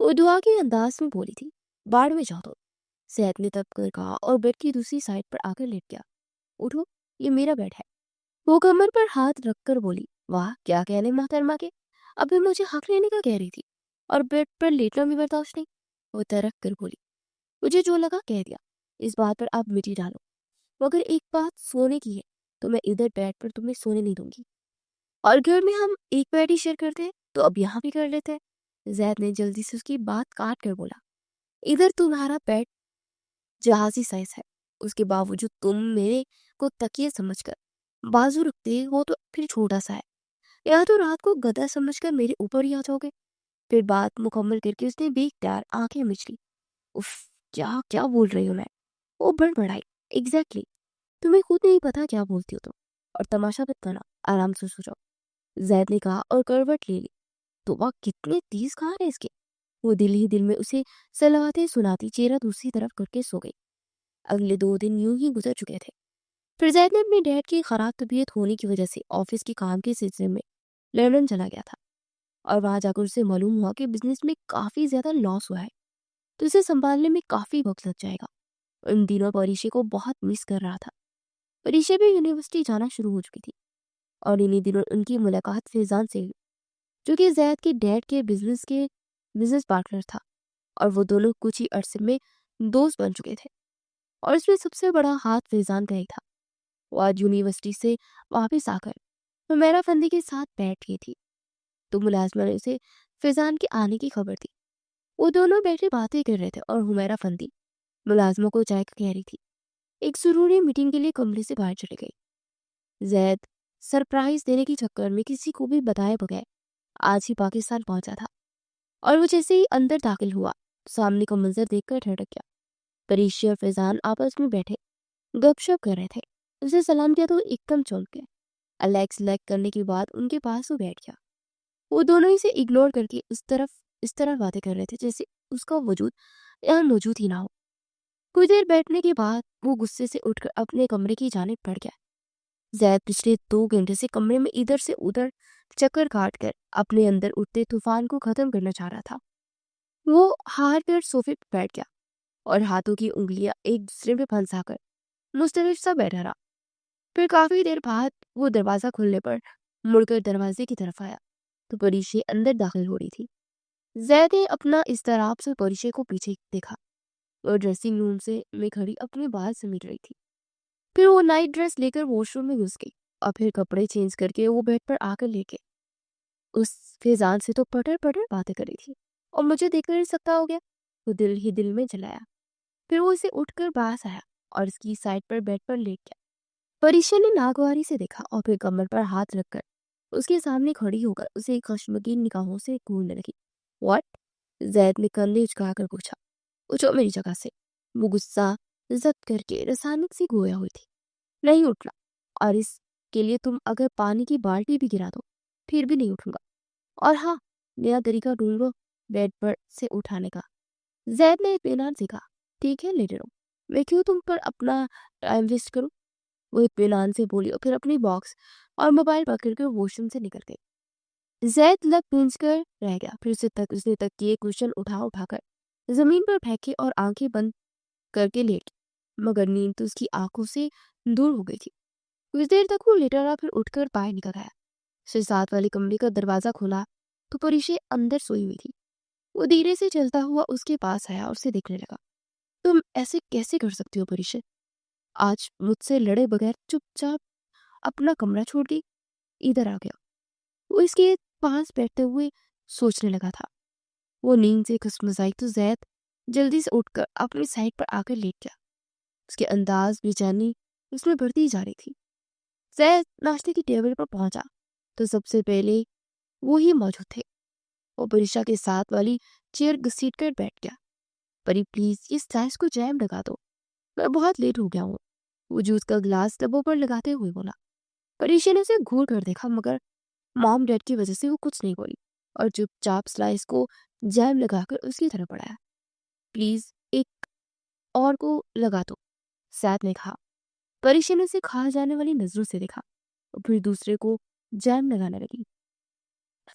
वो दुआ के अंदाज में बोली थी, बाढ़ में जाओ तो। जैद ने तब कर कहा और बेड की दूसरी साइड पर आकर लेट गया। उठो, ये मेरा बेड है। वो कमर पर हाथ रखकर बोली, वाह क्या कहने मोहतरमा के, अभी मुझे हक लेने का कह रही थी, और बेड पर लेटना भी बर्दाश्त नहीं। वो तरक कर बोली, मुझे जो लगा कह दिया, इस बात पर आप मिटी डालो। मगर एक बात सोने की है, तो मैं इधर बेड पर तुम्हें सोने नहीं दूंगी। और घर में हम एक बेड ही शेयर करते हैं, तो अब यहाँ भी कर लेते हैं। जैद ने जल्दी से उसकी बात काट कर बोला, इधर तुम्हारा बेड जहाजी साइज है, उसके बावजूद तुम मेरे को तकिए समझकर बाजू रखते हो तो फिर छोटा सा है। या तो रात को गधा समझकर मेरे ऊपर ही आ जाओगे। फिर बात मुकम्मल करके उसने बेख्तियार आंखें मिच ली। उफ, क्या क्या बोल रही हूँ मैं? वो बड़बड़ाई, एग्जैक्टली, तुम्हें खुद नहीं पता क्या बोलती हो तुम। और तमाशा मत करना, आराम से सो जाओ। जैद ने कहा और करवट ले ली। तो वह कितने तेज कहाँ है इसके। वो दिल ही दिल में उसे सलाहते सुनाती चेहरा दूसरी तरफ करके सो गई। अगले 2 दिन यूं ही गुजर चुके थे। फिर जैद ने अपने डैड की खराब तबीयत होने की वजह से ऑफिस के काम के सिलसिले में लंदन चला गया था। और वहां जाकर उसे मालूम हुआ कि बिजनेस में काफी ज्यादा लॉस हुआ है, तो इसे संभालने में काफी वक्त लग जाएगा। इन दिनों परीक्षा को बहुत मिस कर रहा था। परीक्षा भी यूनिवर्सिटी जाना शुरू हो चुकी थी, और इन्हीं दिनों उनकी मुलाकात फैजान से हुई, जो कि जैद के डैड के बिजनेस पार्टनर था। और वो दोनों कुछ ही अरसे में दोस्त बन चुके थे। और इसमें सबसे बड़ा हाथ फैजान का ही था। वो आज यूनिवर्सिटी से वापस आकर हुमैरा फंदी के साथ बैठ गई थी, तो मुलाजमा ने उसे फैजान के आने की खबर दी। वो दोनों बैठे बातें कर रहे थे और हुमैरा फंदी मुलाजमा को चाय का कह रही थी। एक जरूरी मीटिंग के लिए कमरे से बाहर चले गई। जैद सरप्राइज देने के चक्कर में किसी को भी बताए बगैर आज ही पाकिस्तान पहुंचा था। और वो जैसे ही अंदर दाखिल हुआ, सामने का मंजर देखकर ठहर गया। परीक्षा और फैजान आपस में बैठे गपशप कर रहे थे। उसे सलाम किया तो एकदम चौंक गया। अलेक्स सेलेक्ट करने के बाद उनके पास वो बैठ गया। वो दोनों इसे इग्नोर करके इस तरह बातें कर रहे थे जैसे उसका वजूद यहाँ मौजूद ही ना हो। कुछ देर बैठने के बाद वो गुस्से से उठकर अपने कमरे की जानिब बढ़ गया। जैद पिछले 2 घंटे से कमरे में इधर से उधर चक्कर काट कर अपने अंदर उठते तूफान को खत्म करना चाह रहा था। वो हार कर सोफे पर बैठ गया और हाथों की उंगलियां एक दूसरे में फंसाकर मुस्तैद सा बैठा रहा। फिर काफी देर बाद वो दरवाजा खुलने पर मुड़कर दरवाजे की तरफ आया, तो परीशे अंदर दाखिल हो रही थी। जैद ने अपना इस्तराब से परीशे को पीछे देखा। वो ड्रेसिंग रूम से में खड़ी अपने बाल समेट रही थी। फिर वो नाइट ड्रेस लेकर वॉशरूम में घुस गई, और फिर कपड़े चेंज करके वो बेड पर आकर लेके उस फैजान से तो पटर पटर बातें कर रही थी। और मुझे देखकर ही सकता हो गया, वो दिल ही दिल में जलाया। फिर वो इसे उठकर पास आया और इसकी साइड पर बेड पर लेट गया। परीक्षा ने नागवारी से देखा और फिर कमर पर हाथ रखकर उसके सामने खड़ी होकर उसे खश्मगीन निगाहों से घूरने लगी। व्हाट? जैद ने कंधे उचकाकर पूछा। उठो मेरी जगह से। वो गुस्सा जब्त करके रसायनिक सी गोया हुई थी। नहीं उठना, और इसके लिए तुम अगर पानी की बाल्टी भी गिरा दो फिर भी नहीं उठूंगा। और हाँ, नया तरीका ढूंढो बेड पर से उठाने का। जैद ने इत्मीनान से कहा, ठीक है लेटे रहो, मैं क्यों तुम पर अपना टाइम वेस्ट करूं। वो इत्मीनान से बोली और फिर अपनी बॉक्स और मोबाइल पकड़कर वॉशरूम से निकल गई। जैद लग पूंछ कर रह गया। फिर उसने तकिए कुशन उठा उठाकर जमीन पर फेंके और आंखें बंद करके लेट गया। मगर नींद तो उसकी आंखों से दूर हो गई थी। कुछ देर तक वो लेटा रहा, फिर उठकर बाहर निकल आया। फिर साथ वाले कमरे का दरवाजा खोला तो परीशे अंदर सोई हुई थी। वो धीरे से चलता हुआ उसके पास आया और उसे देखने लगा। तुम ऐसे कैसे कर सकती हो परीशे? आज मुझसे लड़े बगैर चुपचाप अपना कमरा छोड़ दी, इधर आ गया। वो इसके पास बैठते हुए सोचने लगा था। वो नींद से खुशमजाई तो जैद जल्दी से उठकर अपनी साइड पर आकर लेट गया। उसके अंदाज बेचैनी उसमें बढ़ती जा रही थी। जैद नाश्ते की टेबल पर पहुंचा तो सबसे पहले वो ही मौजूद थे। वो परीक्षा के साथ वाली चेयर घसीट कर बैठ गया। परी प्लीज इस स्लाइस को जैम लगा दो, मैं बहुत लेट हो गया हूँ। वो जूस का गिलास डब्बों पर लगाते हुए बोला। परीक्षा ने उसे घूर कर देखा मगर मॉम डैड की वजह से वो कुछ नहीं बोली और चुपचाप स्लाइस को जैम लगाकर उसकी तरफ बढ़ाया। प्लीज एक और को लगा दो, सैद ने कहा। परीक्षा ने उसे खा जाने वाली नजरों से देखा और फिर दूसरे को जैम लगाने लगी।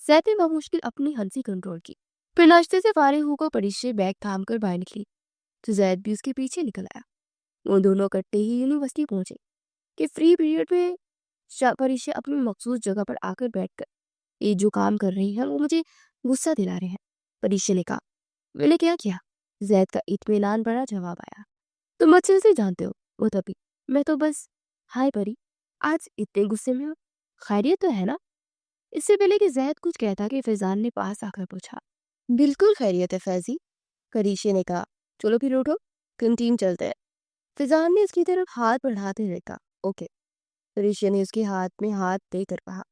सैद ने बमुश्किल अपनी हंसी कंट्रोल की। फिर नाश्ते से फारिग होकर परीक्षा बैग थाम कर बाहर निकली तो जैद भी उसके पीछे निकल आया। वो दोनों इकट्ठे ही यूनिवर्सिटी पहुंचे कि फ्री पीरियड में परीक्षा अपनी मखसूस जगह पर आकर बैठकर ये जो काम कर रही है वो मुझे गुस्सा दिला रहे हैं। परीक्षा ने कहा। मैंने क्या किया? जैद का इत्मीनान भरा जवाब आया। तुम अच्छे से जानते हो वो तभी। मैं तो बस हाय परी, आज इतने गुस्से में हो, खैरियत तो है ना? इससे पहले कि जैद कुछ कहता कि फैजान ने पास आकर पूछा। बिल्कुल खैरियत है फैजी, करीशे ने कहा। चलो फिर उठो, कैंटीन चलते हैं। फैजान ने इसकी तरफ हाथ बढ़ाते हुए कहा ओके। करीशे ने उसके हाथ में हाथ देकर कहा।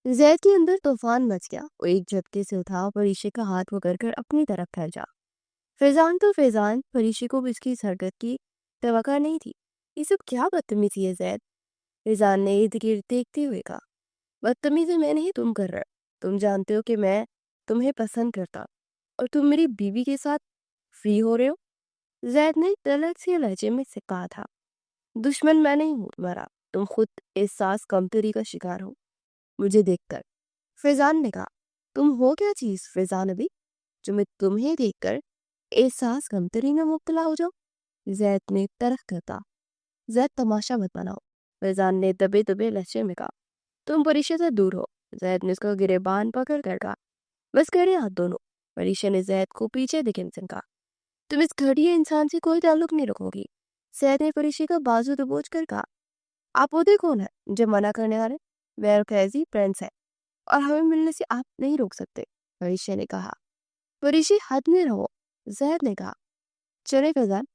जैद के अंदर तूफान मच गया। वो एक झटके से उठा और परीशे का हाथ पकड़ कर अपनी तरफ खींचा। फैजान तो फैजान, परीशे को भी इसकी इस हरकत की तवक्को नहीं थी। ये सब क्या बदतमीजी है जैद? फैजान ने इर्द गिर्द देखते हुए कहा। बदतमीजी मैं नहीं, तुम कर रहे। तुम जानते हो कि मैं तुम्हें पसंद करता और तुम मेरी बीवी के साथ फ्री हो रहे हो। जैद ने तलख से लहजे में से कहा था। दुश्मन मैं नहीं हूँ तुम्हारा, तुम खुद एहसास कमतरी का शिकार हो मुझे देखकर। फैजान ने कहा। तुम हो क्या चीज फैजान अभी, जो मैं तुम्हें देखकर एहसास कमतरी में मुब्तला हो जाओ? जैद ने तरक करता। जैद तमाशा मत बनाओ, फैजान ने दबे दबे लहजे में कहा। तुम परीक्षा से दूर हो। जैद ने उसका गिरेबान पकड़ कर कहा। बस करे हाथ दोनों। परीक्षा ने जैद को पीछे देखे से कहा। तुम इस घटिया इंसान से कोई ताल्लुक नहीं रखोगी। जैद ने परीक्षा का बाजू दबोच कर कहा। आप वो कौन है जो मना करने वाले? वह फैजी फ्रेंड्स है और हमें मिलने से आप नहीं रोक सकते, परीक्षा ने कहा। परीक्षा हद में रहो, जैद ने कहा। चले फैजान,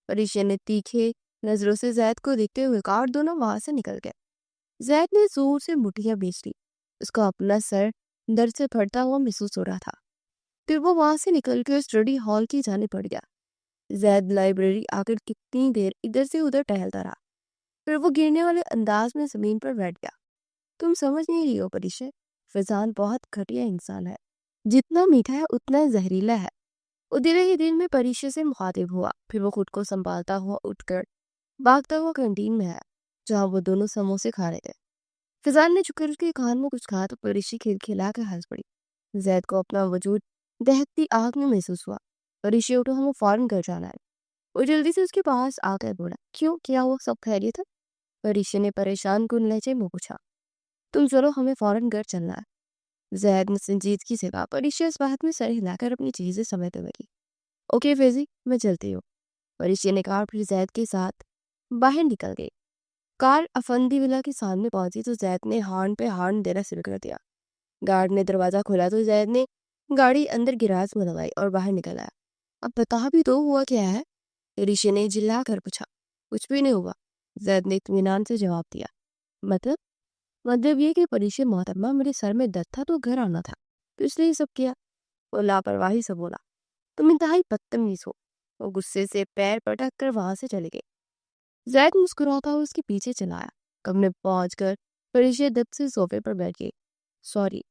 परीक्षा ने तीखे नजरों से जैद को देखते हुए कहा और दोनों वहां से निकल गए। जैद ने जोर से मुठ्ठियां बेच ली। उसका अपना सर दर्द से फटता हुआ महसूस हो रहा था। फिर वो वहां से निकलकर स्टडी हॉल की जाने पड़ गया। जैद लाइब्रेरी आकर कितनी देर इधर से उधर टहलता रहा। फिर वो गिरने वाले अंदाज में जमीन पर बैठ गया। तुम समझ नहीं रही हो परिचय, फैजान बहुत घटिया इंसान है। जितना मीठा है उतना जहरीला है। वो धीरे ही दिल में परिचय से मुखातिब हुआ। फिर वो खुद को संभालता हुआ उठकर भागता हुआ कैंटीन में आया जहाँ वो दोनों समोसे खा रहे थे। फैजान ने झुककर उसके कान में कुछ कहा तो परिचय खिलखिला कर हंस पड़ी। जैद को अपना वजूद दहकती आग में महसूस हुआ। परिचय उठो, हमें फौरन घर जाना है। वो जल्दी से उसके पास आकर बोला। क्यों, क्या हुआ, सब खैरियत है? परिचय ने परेशान कुन लहजे में पूछा। तुम चलो, हमें फौरन घर चलना है। जैद ने संजीदगी से कहा। परिचय इस बात में सर हिलाकर अपनी चीजें समेटने लगी। ओके फैजी, मैं चलती हूँ, परिचय ने कहा। फिर जैद के साथ बाहर निकल गई। कार अफंदी विला के सामने पहुंची तो जैद ने हॉर्न पे हॉर्न देना शुरू कर दिया। गार्ड ने दरवाजा खोला तो जैद ने गाड़ी अंदर गिराज में लगाई और बाहर निकल आया। अब बता भी दो, हुआ क्या है? ऋषि ने चिल्ला कर पूछा। कुछ भी नहीं हुआ, जैद ने इत्मीनान से जवाब दिया। मतलब मतलब ये कि परिचय मोहतरमा, मेरे सर में दर्द था तो घर आना था, तो इसलिए ये सब किया। वो लापरवाही से बोला। तुम इंतहाई बदतमीज हो। वो गुस्से से पैर पटक कर वहां से चले गए। जैद मुस्कुराता हुआ उसके पीछे चलाया। कमरे पहुंचकर परिचय दब से सोफे पर बैठ गई। सॉरी,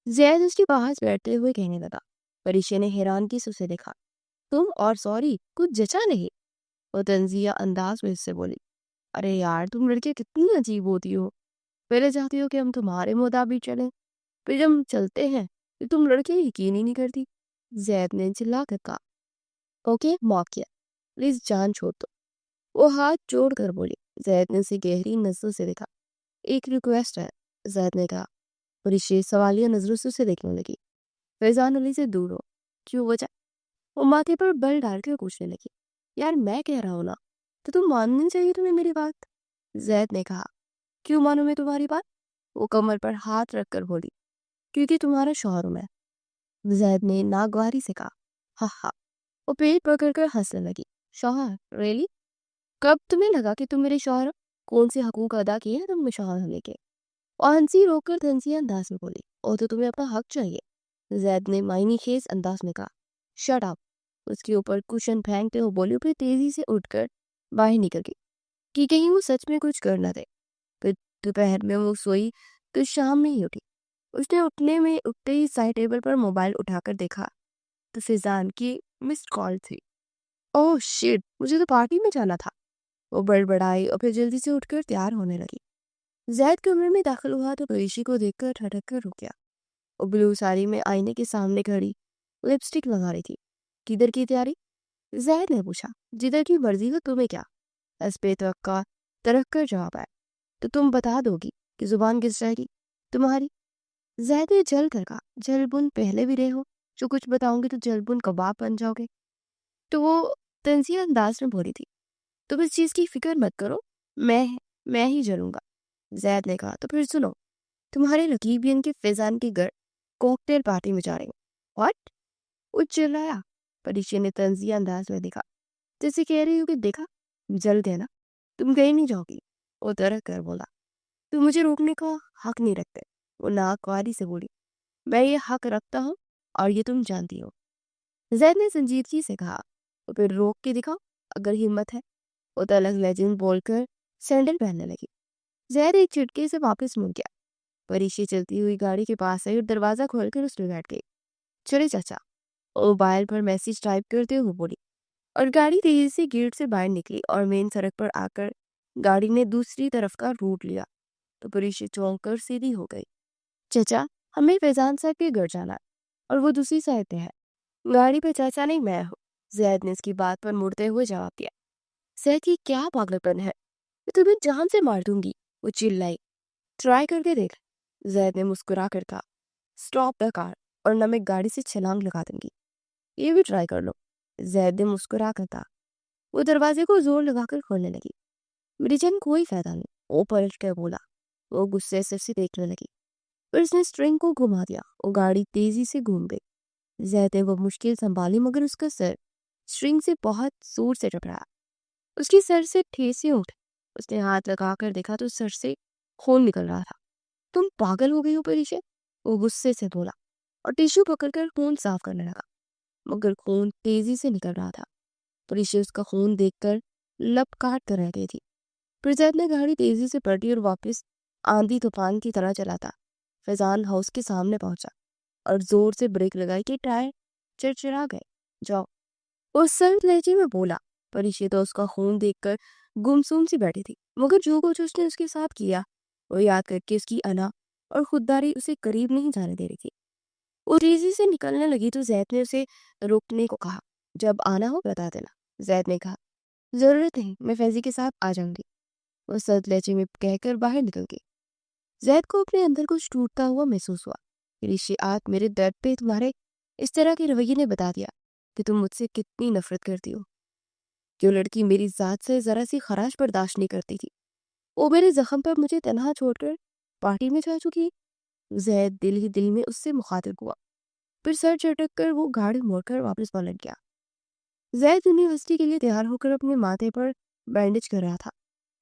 जैद उसके पास बैठते हुए कहने लगा। परिचय ने हैरानगी से उसे देखा। तुम और सॉरी, कुछ जचा नहीं? वो तंजिया अंदाज में उससे बोली। अरे यार, तुम लड़के कितनी अजीब होती हो। पहले चाहती हो कि हम तुम्हारे मुताबिक चलें, फिर जब हम चलते हैं तो तुम लड़के यकीन ही नहीं करती। जैद ने चिल्ला कर कहा। ओके, माफ किया, प्लीज जान छोड़ दो। वो हाथ जोड़ कर बोली। जैद ने उसे गहरी नजरों से देखा। एक रिक्वेस्ट है, जैद ने कहा। परिचय सवालिया नजरों से उसे देखने लगी। फैजान अली से दूर हो। क्यों, वजह? वो माथे पर बल डालकर पूछने लगी। यार मैं कह रहा हूं ना, तो तुम माननी चाहिए तुम्हें मेरी बात, जैद ने कहा। क्यों मानूं मैं तुम्हारी बात? वो कमर पर हाथ रखकर बोली, क्योंकि तुम्हारा शौहर हूं मैं। जैद ने नागवारी से कहा, हा हा। वो पेट पकड़कर हंसने लगी। शौहर? रियली? कब तुम्हें लगा कि तुम मेरे शौहर हो? कौन से हकूक अदा किए हैं तुमने शौहर होने के? और हंसी रोककर तंजिया अंदाज में बोली, और तो तुम्हें अपना हक चाहिए। जैद ने मायनी खेज अंदाज में कहा, शट अप। उसके ऊपर कुशन फेंकते हुए बोली, फिर तेजी से उठकर बाहर निकल गई कि कहीं वो सच में कुछ कर न दे। फिर दोपहर में वो सोई तो शाम में ही उठी। उसने उठते ही साइड टेबल पर मोबाइल उठाकर देखा तो फिजान की मिस्ड कॉल थी। ओह शिट, मुझे तो पार्टी में जाना था। वो बड़बड़ाई और फिर जल्दी से उठकर तैयार होने लगी। जैद कमरे में दाखिल हुआ तो ऋषि को देखकर ठटक कर रुक गया। वो ब्लू साड़ी में आईने के सामने खड़ी लिपस्टिक लगा रही थी। किधर की तैयारी? जैद ने पूछा। जिधर की मर्जी हो, तुम्हें क्या? इस पे तवक्का तरक कर जवाब आया। तो तुम बता दोगी कि जुबान किस जाएगी तुम्हारी? जैद ने जल कर कहा, जलबुन पहले भी रहे हो, जो कुछ बताऊंगी तो जलबुन कबाब बन जाओगे। तो वो तंजिया अंदाज में बोली थी, तुम इस चीज की फिक्र मत करो, मैं ही जलूंगा। जैद ने कहा, तो फिर सुनो, तुम्हारे रकीबियन के फैजान के घर कॉकटेल पार्टी में जा रहे हो। व्हाट? वो चिल्लाया। परीक्षा ने तंजिया अंदाज में देखा, जैसे कह रही हो कि देखा, जल गए ना, तुम कहीं नहीं जाओगी। वो तरह कर बोला, तुम मुझे रोकने का हक नहीं रखते। वो नाकवारी से बोली, मैं ये हक रखता हूँ और ये तुम जानती हो। जैद ने संजीदगी से कहा, तो फिर रोक के दिखाओ अगर हिम्मत है। वो तलक लेजेंड बोलकर सैंडल पहनने लगी। जैद एक चिटके से वापस मुड़ गया। परीक्षा चलती हुई गाड़ी के पास आई और दरवाजा खोलकर उसमें बैठ गई। चले चाचा, वो मोबाइल पर मैसेज टाइप करते हुए बोली, और गाड़ी तेजी से गेट से बाहर निकली और मेन सड़क पर आकर गाड़ी ने दूसरी तरफ का रूट लिया तो परीक्षा चौंक कर सीधी हो गई। चचा, हमें फैजान साहब के घर जाना है और वो दूसरी साइड पे है। गाड़ी पे चाचा नहीं, मैं हूँ। जैद ने इसकी बात पर मुड़ते हुए जवाब दिया। जैद, ये क्या पागलपन है, मैं तुम्हें जान से मार दूंगी। वो चिल्लाई। ट्राई करके देख। जैद ने मुस्कुरा कर कहा, स्टॉप द कार और न मैं गाड़ी से छलांग लगा दूंगी। ये भी ट्राई कर लो। जैद ने मुस्कुरा कर कहा। वो दरवाजे को जोर लगाकर खोलने लगी। मेरी जान कोई फायदा नहीं, वो पलट कर बोला। वो गुस्से से उसे देखने लगी, फिर उसने स्ट्रिंग को घुमा दिया। वो गाड़ी तेजी से घूम गई। जैद ने वो मुश्किल संभाली मगर उसका सर स्ट्रिंग से बहुत जोर से टकराया। उसकी सर से ठेसी उठ। उसने हाथ लगाकर देखा तो सर से खून निकल रहा था। तुम पागल हो गई हो परीक्षा? वो गुस्से से बोला और टिश्यू पकड़कर खून साफ करने लगा, मगर खून तेजी से निकल रहा था। परीक्षा उसका खून देखकर लब काट कर रह गई थी। फिर जैद ने गाड़ी तेजी से पलटी और वापस आंधी तूफान की तरह चलाता फैजान हाउस के सामने पहुंचा और जोर से ब्रेक लगाई कि टायर चिरचिरा गए। जाओ, उस सर्द लहजे में बोला। परीक्षा तो उसका खून देखकर गुमसुम सी बैठी थी, मगर जो कुछ उसने उसके साथ किया वो याद करके उसकी अना और खुददारी उसे करीब नहीं जाने दे रही थी। वो तेजी से निकलने लगी तो जैद ने उसे रुकने को कहा। जब आना हो बता देना। जैद ने कहा, जरूरत नहीं, मैं फैजी के साथ आ जाऊंगी। वो सर्द लहजे में कहकर बाहर निकल गई। जैद को अपने अंदर कुछ टूटता हुआ महसूस हुआ। ऋषि, आज मेरे दर्द पे तुम्हारे इस तरह के रवैये ने बता दिया कि तुम मुझसे कितनी नफरत करती हो। जो लड़की मेरी जात से जरा सी खराश बर्दाश्त नहीं करती थी, वो मेरे जख्म पर मुझे तनहा छोड़कर पार्टी में जा चुकी है। जैद दिल ही दिल में उससे मुखातिब हुआ। फिर सर झटक कर वो गाड़ी मोड़कर वापस पलट गया। जैद यूनिवर्सिटी के लिए तैयार होकर अपने माथे पर बैंडेज कर रहा था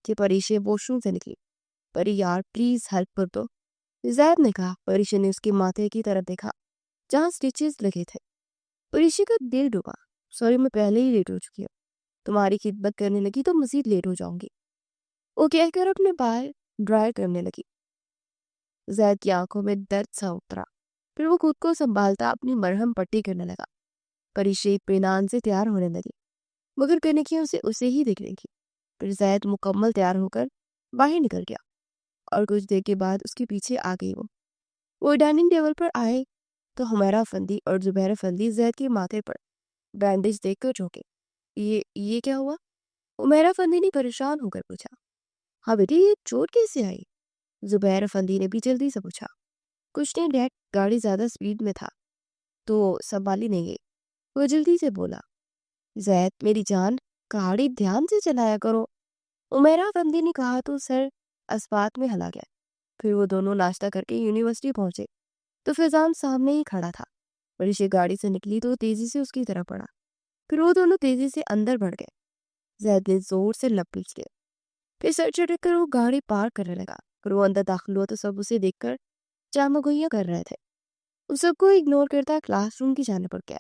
कि परीक्षा वॉशरूम से निकली। परी यार प्लीज हेल्प कर दो, जैद ने कहा। परीक्षा ने उसके माथे की तरफ देखा जहाँ स्टिचेस लगे थे। परीक्षा का दिल डूबा। सॉरी, मैं पहले ही लेट हो चुकी हूँ, तुम्हारी खिदमत करने लगी तो मजीद लेट हो जाऊंगी। वो कहकर अपने बाल ड्राई करने लगी। जैद की आंखों में दर्द सा उतरा। फिर वो खुद को संभालता अपनी मरहम पट्टी करने लगा। परीक्षा इत्मीनान से तैयार होने लगी, मगर कनखियां उसे ही दिख रही थी। फिर जैद मुकम्मल तैयार होकर बाहर निकल गया और कुछ देर के बाद उसके पीछे आ गई। वो डाइनिंग टेबल पर आए तो हुमैरा फंदी और जुबैर फंदी जैद के माथे पर बैंडेज देखकर चौंके। ये क्या हुआ? हुमैरा फंदी ने परेशान होकर पूछा। हाँ बेटी, ये चोट कैसे आई? जुबैर फंदी ने भी जल्दी से पूछा। कुछ नहीं डैड, गाड़ी ज्यादा स्पीड में था तो संभाली नहीं गई। वो जल्दी से बोला। जैद मेरी जान, गाड़ी ध्यान से चलाया करो, उमेरा फंदी ने कहा तो सर अस्पात में हला गया। फिर वो दोनों नाश्ता करके यूनिवर्सिटी पहुंचे तो फैजान सामने ही खड़ा था। परीक्षा गाड़ी से निकली तो तेजी से उसकी तरफ बढ़ा। फिर वो दोनों तेजी से अंदर बढ़ गए। जैद ने जोर से लपीट लिया। फिर सर चढ़ कर वो गाड़ी पार करने लगा। फिर वो अंदर दाखिल हुआ तो सब उसे देखकर चामगोइयां कर रहे थे। उस सबको इग्नोर करता क्लासरूम की जाने पर गया।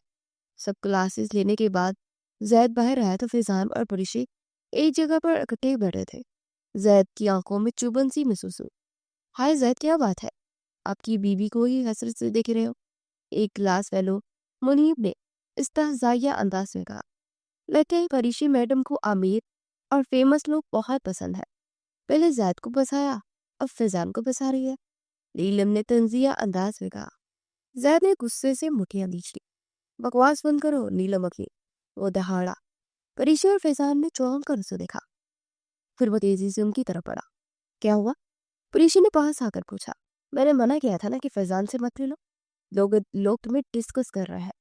सब क्लासेस लेने के बाद जैद बाहर आया तो फैजान और परीक्षे एक जगह पर इकट्ठे बैठे थे। जैद की आंखों में चुभन सी महसूस हुई। हाय जैद, क्या बात है? आपकी बीवी को ही हसरत से देख रहे हो? एक क्लास फेलो मुनीब ने इस्तहजाइया अंदाज में कहा। लगता है परीक्षी मैडम को आमिर और फेमस लोग बहुत पसंद है। पहले जैद को बसाया, अब फैजान को बसा रही है। नीलम ने तंजिया अंदाज में कहा। जैद ने गुस्से से मुठियां खींच ली। बकवास बंद करो नीलम अखी, वो दहाड़ा। परीक्षा और फैजान ने चौंक कर उसे देखा। फिर वो तेजी से उनकी तरफ बढ़ा। क्या हुआ? परीक्षा ने पास आकर पूछा। मैंने मना किया था ना कि फैजान से मत मिलो। लोग लोग तुम्हें डिस्कस कर रहे हैं।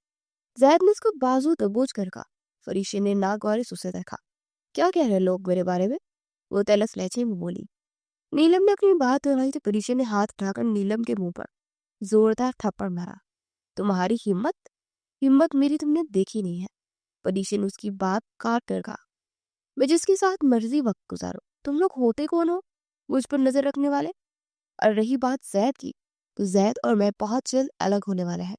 जैद ने उसको बाजू दबोच कर कहा। फरीशे ने नाक वारिस उसे देखा। क्या कह रहे लोग मेरे बारे में? वो तलस लहजे में बोली। नीलम ने अपनी बात दोहराई तो परीशे ने हाथ उठाकर नीलम के मुंह पर जोरदार थप्पड़ मारा। तुम्हारी हिम्मत? हिम्मत मेरी तुमने देखी नहीं है। परीशे ने उसकी बात काट कर कहा। मैं जिसके साथ मर्जी वक्त गुजारो, तुम लोग होते कौन हो मुझ पर नजर रखने वाले? और रही बात जैद की, तो जैद और मैं बहुत जल्द अलग होने वाले हैं,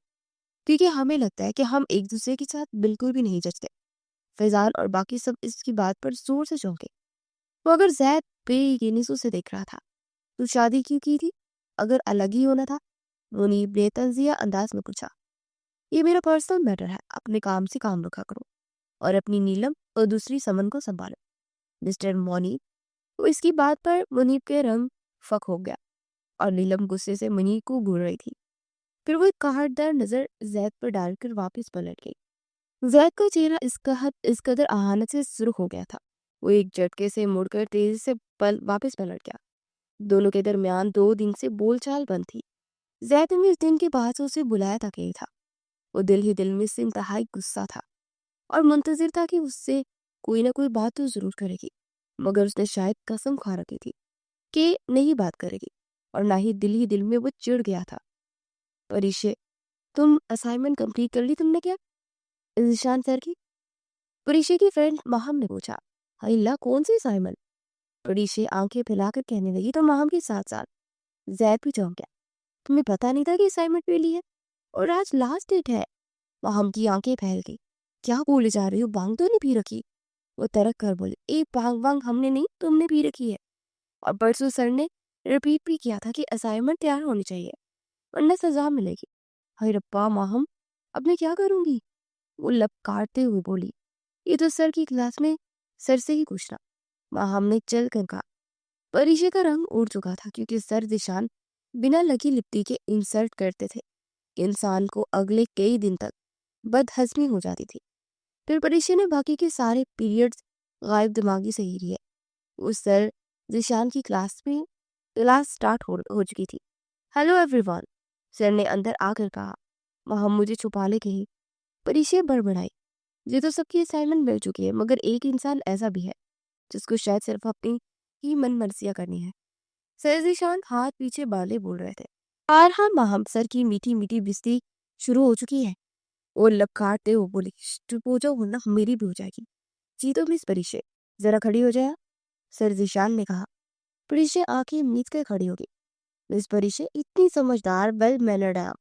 क्योंकि हमें लगता है कि हम एक दूसरे के साथ बिल्कुल भी नहीं जचते। फैजान और बाकी सब इसकी बात पर जोर से चौंके। वो अगर जैद बेयकीनी से उसे देख रहा था तो शादी क्यों की थी? अगर अलग ही होना था? मुनीब ने तंजिया अंदाज में पूछा। ये मेरा पर्सनल मैटर है, अपने काम से काम रखा करो और अपनी नीलम और दूसरी समन को संभालो। मिस्टर मोनीब। वो इसकी बात पर मुनीब के रंग फक हो गया और नीलम गुस्से से मुनीब को घूर रही थी। फिर वो एक कहरदार नजर जैद पर डालकर वापस पलट गई। जैद का चेहरा इस कदर अहानत से सुर्ख हो गया था। वो एक झटके से मुड़कर तेजी से वापस पलट गया। दोनों के दरमियान 2 दिन से बोलचाल बंद थी। जैद ने उस दिन के बाद से उसे बुलाया तक नहीं था। वो दिल ही दिल में इससे इंतहाई गुस्सा था और मुंतजिर था कि उससे कोई ना कोई बात तो जरूर करेगी, मगर उसने शायद कसम खा रखी थी कि नहीं बात करेगी, और ना ही दिल में वो चिढ़ गया था। परीक्षे, तुम असाइनमेंट कंप्लीट कर ली तुमने क्या? ईशान सर की? परीक्षा की फ्रेंड माहम ने पूछा। अल्लाह, कौन सी असाइनमेंट? परीक्षा आंखें फैलाकर कहने लगी। तो माहम के साथ साथ जैद भी चौंक गया। तुम्हें पता नहीं था कि असाइनमेंट मिली है और आज लास्ट डेट है? माहम की आंखें फैल गई। क्या बोले जा रही हो? बांग तो नहीं पी रखी? वो तरक कर बोले। एक बांग वांग हमने नहीं, तुमने पी रखी है। और परसों सर ने रिपीट भी किया था कि असाइनमेंट तैयार होनी चाहिए वरना सजा मिलेगी। हाय रब्बा माहम, अब मैं क्या करूंगी? वो लब काटते हुए बोली। ये तो सर की क्लास में सर से ही पूछना। माहम ने चल कर कहा। परीक्षा का रंग उड़ चुका था क्योंकि सर दिशान बिना लगी लिपटी के इंसल्ट करते थे। इंसान को अगले कई दिन तक बदहजमी हो जाती थी। फिर परीक्षा ने बाकी के सारे पीरियड्स गायब दिमागी से ही लिए। उस सर जिशान की क्लास स्टार्ट हो चुकी थी। हेलो एवरीवन, सर ने अंदर आकर कहा। वहां मुझे छुपा ले कही। परीक्षा बड़बड़ाई। ये तो सबकी असाइनमेंट मिल चुकी है, मगर एक इंसान ऐसा भी है जिसको शायद सिर्फ अपनी ही मन मर्जियां करनी है। सर जिशान हाथ पीछे बाले बोल रहे थे। और हाँ माहम, सर की मीठी मीठी बिस्ती शुरू हो चुकी है। वो लब काटते हुए बोली। चुप हो जाओ वरना मेरी भी हो जाएगी। जी तो मिस परीक्षा, जरा खड़ी हो जाए, सर जिशान ने कहा। परीक्षा आंखें मीच कर खड़ी होगी। मिस परीक्षा इतनी समझदार वेल मैनर्ड है आप,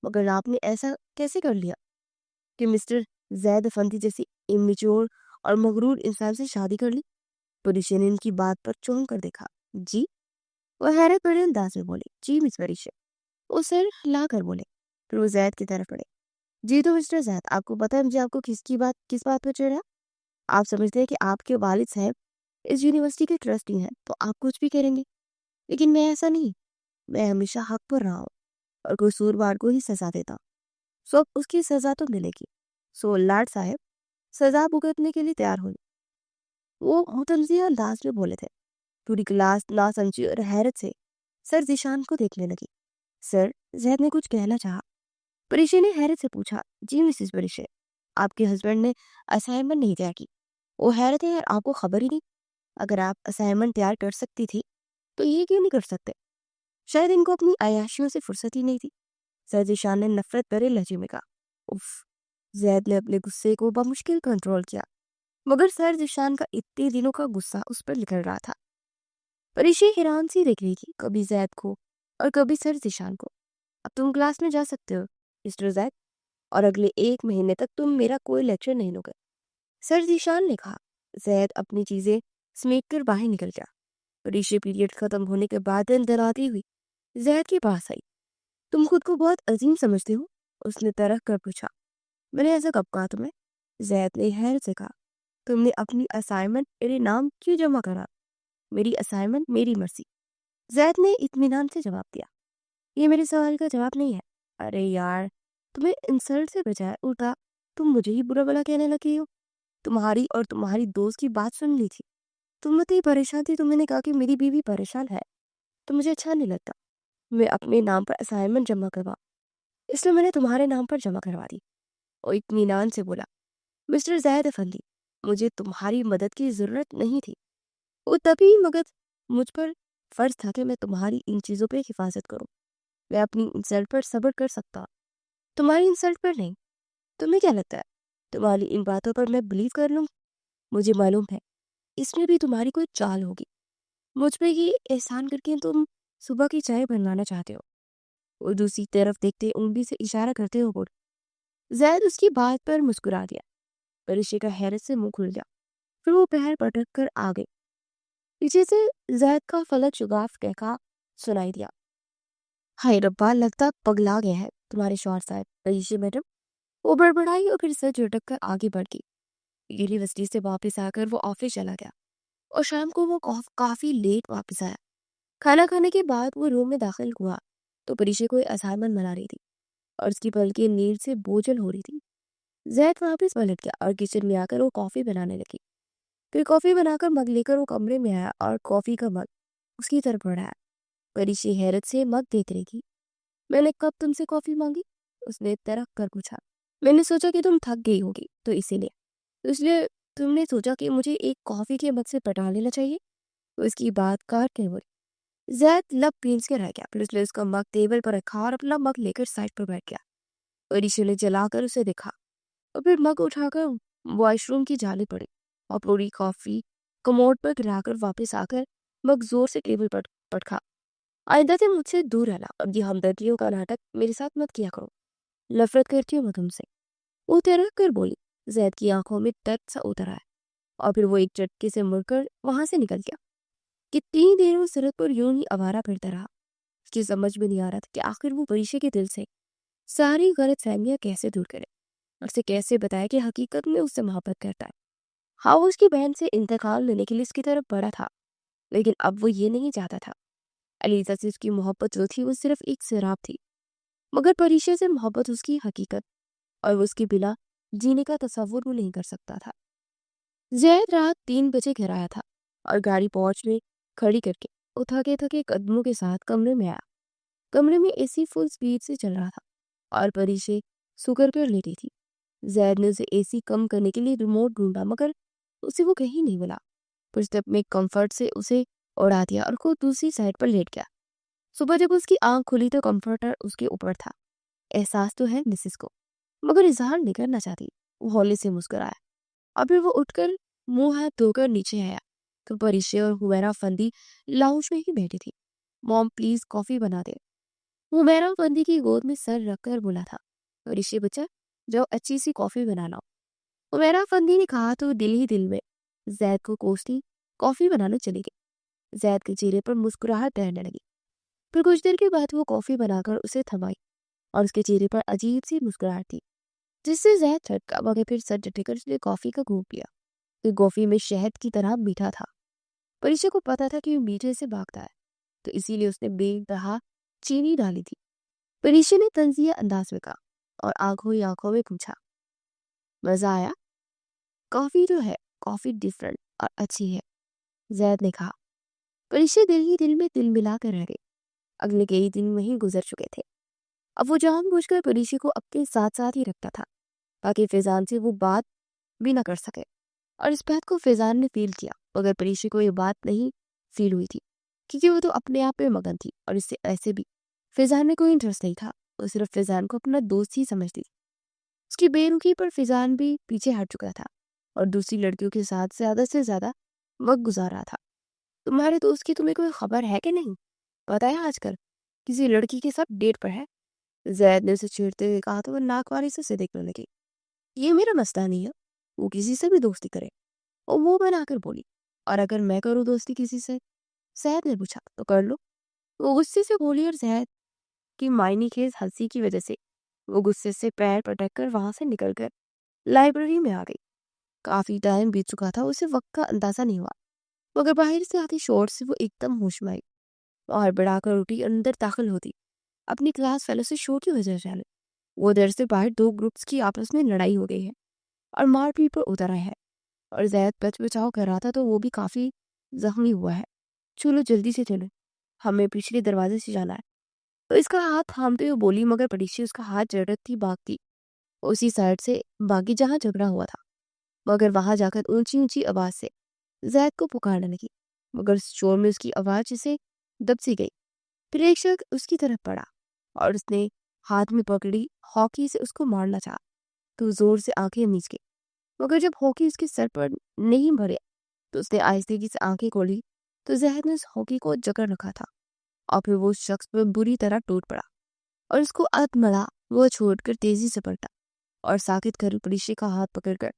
मगर आपने ऐसा कैसे कर लिया कि मिस्टर जैद अफंदी जैसी इमेच्योर और मगरूर इंसान से शादी कर ली? परीक्षा ने इनकी बात पर चौंक कर देखा। जी? वो हैरत भरे अंदाज में बोले। जी मिस परीक्षा। वो सर हिला कर बोले। फिर वो जैद की तरफ बढ़े। जी तो मिस्टर जैद, आपको पता है मुझे आपको किस बात पर चिढ़ा? आप समझते हैं कि आपके वालिद साहब इस यूनिवर्सिटी के ट्रस्टी हैं तो आप कुछ भी करेंगे, लेकिन मैं ऐसा नहीं। मैं हमेशा हक पर रहा हूँ और कसूरवार को ही सजा देता हूँ। सो अब उसकी सजा तो मिलेगी। सो लाड साहब सजा भुगतने के लिए तैयार हो। वो मुतनज़िह अंदाज में बोले थे। पूरी क्लास नासमझी और हैरत से सर जिशान को देखने लगी। सर, जैद ने कुछ कहना चाहा। परीक्षा ने हैरत से पूछा। जी मिसेस परीक्षा, आपके हस्बैंड ने असाइनमेंट नहीं तैयार की? वो हैरत है यार, आपको खबर ही नहीं? अगर आप असाइनमेंट तैयार कर सकती थी तो ये क्यों नहीं कर सकते? शायद इनको अपनी अय्याशियों से फुर्सत ही नहीं थी। सर ज़ीशान ने नफरत भरे लहजे में कहा, उफ। जैद ने अपने गुस्से को बमुश्किल कंट्रोल किया, मगर सर ज़ीशान का इतने दिनों का गुस्सा उस पर निकल रहा था। परीक्षे हैरान सी देख रही थी, कभी जैद को और कभी सर ज़ीशान को। अब तुम क्लास में जा सकते हो मिस्टर जैद, और अगले 1 महीने तक तुम मेरा कोई लेक्चर नहीं लोगे, सर ज़ीशान ने कहा। जैद अपनी चीजें समेट कर बाहर निकल गया। परीक्षा पीरियड खत्म होने के बाद डराती हुई जैद के पास आई। तुम खुद को बहुत अजीम समझते हो? उसने तरह कर पूछा। मैंने ऐसा कब कहा तुम्हें? जैद ने हैरत से कहा। तुमने अपनी असाइनमेंट मेरे नाम क्यों जमा करा? मेरी असाइनमेंट मेरी मर्जी, जैद ने इत्मीनान से जवाब दिया। ये मेरे सवाल का जवाब नहीं है। अरे यार, तुम्हें इंसल्ट से बजाय उल्टा तुम मुझे ही बुरा भला कहने लगी हो। तुम्हारी और तुम्हारी दोस्त की बात सुन ली थी, तुम इतनी परेशान थी तो मैंने कहा कि मेरी बीवी परेशान है, तो मुझे अच्छा नहीं लगता मैं अपने नाम पर असाइनमेंट जमा करवा, इसलिए मैंने तुम्हारे नाम पर जमा करवा दी। और इत्मीनान से बोला, मिस्टर जाहिद अफंदी, मुझे तुम्हारी मदद की जरूरत नहीं थी। वो तभी मगर मुझ पर फर्ज था कि मैं तुम्हारी इन चीजों पे हिफाजत करूं। मैं अपनी इंसल्ट पर सब्र कर सकता, तुम्हारी इंसल्ट पर नहीं। तुम्हें क्या लगता है तुम्हारी इन बातों पर मैं बिलीव कर लूं? मुझे मालूम है इसमें भी तुम्हारी कोई चाल होगी। मुझ पे ही एहसान करके तुम सुबह की चाय बनवाना चाहते हो। वो दूसरी तरफ देखते उंगली से इशारा करते हो बोल। जैद उसकी बात पर मुस्कुरा दिया। परिशे का हैरत से मुंह खुल गया। फिर वो पैर पटक कर आ गई। पीछे से जैद का फलक शुगाफ कहका सुनाई दिया। हाय रब्बा, लगता पगला गया है तुम्हारे शौहर साहब। परिशे मैडम, वो बड़बड़ाई और फिर सर झटक कर आगे बढ़ गई। यूनिवर्सिटी से वापस आकर वो ऑफिस चला गया और शाम को वो काफी लेट वापस आया। खाना खाने के बाद वो रूम में दाखिल हुआ तो परिशे कोई असाइनमेंट बना रही थी और उसकी पलकें नींद से बोझल हो रही थी। जैद वापस पलट गया और किचन में आकर वो कॉफी बनाने लगी। फिर कॉफी बनाकर मग लेकर वो कमरे में आया और कॉफी का मग उसकी तरफ बढ़ाया। परिशे हैरत से मग देख रही थी। मैंने कब तुमसे कॉफी मांगी? उसने तरह कर पूछा। मैंने सोचा कि तुम थक गई होगी तो इसलिए तुमने सोचा कि मुझे एक कॉफी के मग से पटा लेना चाहिए। तो इसकी बात काट के बोली। जैद लब पींच के रह गया। फिर उसने उसका मग टेबल पर रखा और अपना मग लेकर साइड पर बैठ गया। परिशे ने जलाकर उसे देखा और फिर मग उठाकर वॉशरूम की जाली पड़ी और पूरी कॉफी कमोड पर गिराकर वापस आकर मग जोर से टेबल पर पटका। आइंदा से मुझसे दूर रहना, अब ये हमदर्दियों का नाटक मेरे साथ मत किया करो। नफरत करती हूँ मैं तुमसे। वो तैराक कर बोली। जैद की आंखों में दर्द सा उतर आया और फिर वो एक झटके से मुड़कर वहां से निकल गया। कितनी देर वो सड़क पर यूं ही आवारा फिरता रहा। उसकी समझ में नहीं आ रहा था कि आखिर वो परिशे के दिल से सारी गलत फहमियां कैसे दूर करे और उसे कैसे बताए कि हकीकत में उससे मोहब्बत करता है। हाँ, वो उसकी बहन से इंतकाल लेने के लिए उसकी तरफ बढ़ा था, लेकिन अब वो ये नहीं चाहता था। अलीजा से उसकी मोहब्बत जो थी वो सिर्फ एक शराब थी, मगर परिशे से मोहब्बत उसकी हकीकत, और वो उसके बिना जीने का तस्वुर वो नहीं कर सकता था। जैद रात 3 बजे घर आया था और गाड़ी पोर्च में खड़ी करके वो थके थके कदमों के साथ कमरे में आया। कमरे में एसी फुल स्पीड से चल रहा था और परिशे सुकर कर लेटी थी। जैद ने उसे एसी कम करने के लिए रिमोट ढूंढा, मगर उसे वो कहीं नहीं मिला। फिर उसने अपने कंफर्ट से उसे उड़ा दिया और खुद दूसरी साइड पर लेट गया। सुबह जब उसकी आंख खुली तो कंफर्टर उसके ऊपर था। एहसास तो है मिसिस को, मगर इजहार नहीं करना चाहती। वो हौले से मुस्कुराया और फिर वो उठकर मुंह हाथ धोकर नीचे आया तो परिशे और हुमैरा फंदी लाउंज में ही बैठी थी। मॉम प्लीज कॉफी बना दे, हुमैरा फंदी की गोद में सर रखकर बोला था। परिशे बच्चा, जाओ अच्छी सी कॉफी बना लाओ, हुमैरा फंदी ने कहा तो दिल ही दिल में जैद को कोसती कॉफी बनाने चली गई। जैद के चेहरे पर मुस्कुराहट तैरने लगी। फिर कुछ देर के बाद वो कॉफी बनाकर उसे थमाई और उसके चेहरे पर अजीब सी मुस्कुराहट थी, जिससे जैद झटका मगर फिर सर झटकर उसने कॉफी का घूंट लिया। फिर कॉफी में शहद की तरह मीठा था। परिचय को पता था कि वो मीठे से भागता है, तो इसीलिए उसने बेतहा चीनी डाली थी। परिचय ने तंजिया अंदाज में कहा और आंखों ही आंखों में पूछा, मजा आया? कॉफी जो है, कॉफी डिफरेंट और अच्छी है, जैद ने कहा। परिचय दिल ही दिल में दिल मिला कर रह गई। अगले कई दिन वहीं गुजर चुके थे। अब वो जानबूझकर परिचय को अपने साथ साथ ही रखता था ताकि फैजान से वो बात भी ना कर सके, और इस बात को फैजान ने फील किया, मगर परिचय को ये बात नहीं फील हुई थी। क्योंकि वो तो अपने आप में मगन थी और इससे ऐसे भी फिजान में कोई इंटरेस्ट नहीं था। वो सिर्फ फिजान को अपना दोस्त ही समझती थी। उसकी बेरुखी पर फिजान भी पीछे हट चुका था और दूसरी लड़कियों के साथ ज्यादा से ज्यादा वक्त गुजार रहा था। तुम्हारे दोस्त की तुम्हें कोई खबर है कि नहीं? पता है आजकल किसी लड़की के साथ डेट पर है। जैद ने उसे छेड़ते हुए कहा तो वो नाकवारी से उसे देखने लगी। ये मेरा मसला नहीं है, वो किसी से भी दोस्ती करे। और वो बनाकर बोली, और अगर मैं करूँ दोस्ती किसी से? जैद ने पूछा, तो कर लो। वो गुस्से से बोली और जैद की मायनी खेज हंसी की वजह से वो गुस्से से पैर पटक कर वहां से निकलकर लाइब्रेरी में आ गई। काफी टाइम बीत चुका था, उसे वक्त का अंदाजा नहीं हुआ, मगर बाहर से आती शोर से वो एकदम होश में आई और बढ़ाकर उठी अंदर दाखिल होती। अपनी क्लास फेलो से शोर की वजह से वो दर से बाहर दो ग्रुप्स की आपस में लड़ाई हो गई है और मारपीट पर उतर आए हैं और जैद बच बचाव कर रहा था तो वो भी काफी जख्मी हुआ है। चलो जल्दी से चलो, हमें पिछले दरवाजे से जाना है। तो इसका हाथ थामते हुए बोली, मगर पड़ोसी उसका हाथ झटकती भागती उसी साइड से भागी जहां झगड़ा हुआ था, मगर वहां जाकर ऊंची ऊंची आवाज से जैद को पुकारने लगी, मगर उस शोर में उसकी आवाज उसे दब सी गई। फिर एक शख्स उसकी तरफ पड़ा और उसने हाथ में पकड़ी हॉकी से उसको मारना चाहा तो जोर से आंखें मीच गई, मगर जब हॉकी उसके सर पर नहीं भरे तो उसने आहिस्तेगी से आंखें खोली तो जहर ने उस हॉकी को जकड़ रखा था और फिर वो उस शख्स पर बुरी तरह टूट पड़ा और उसको अधमरा वो छोड़कर तेजी से पलटा और साकित कर पुलिस का हाथ पकड़कर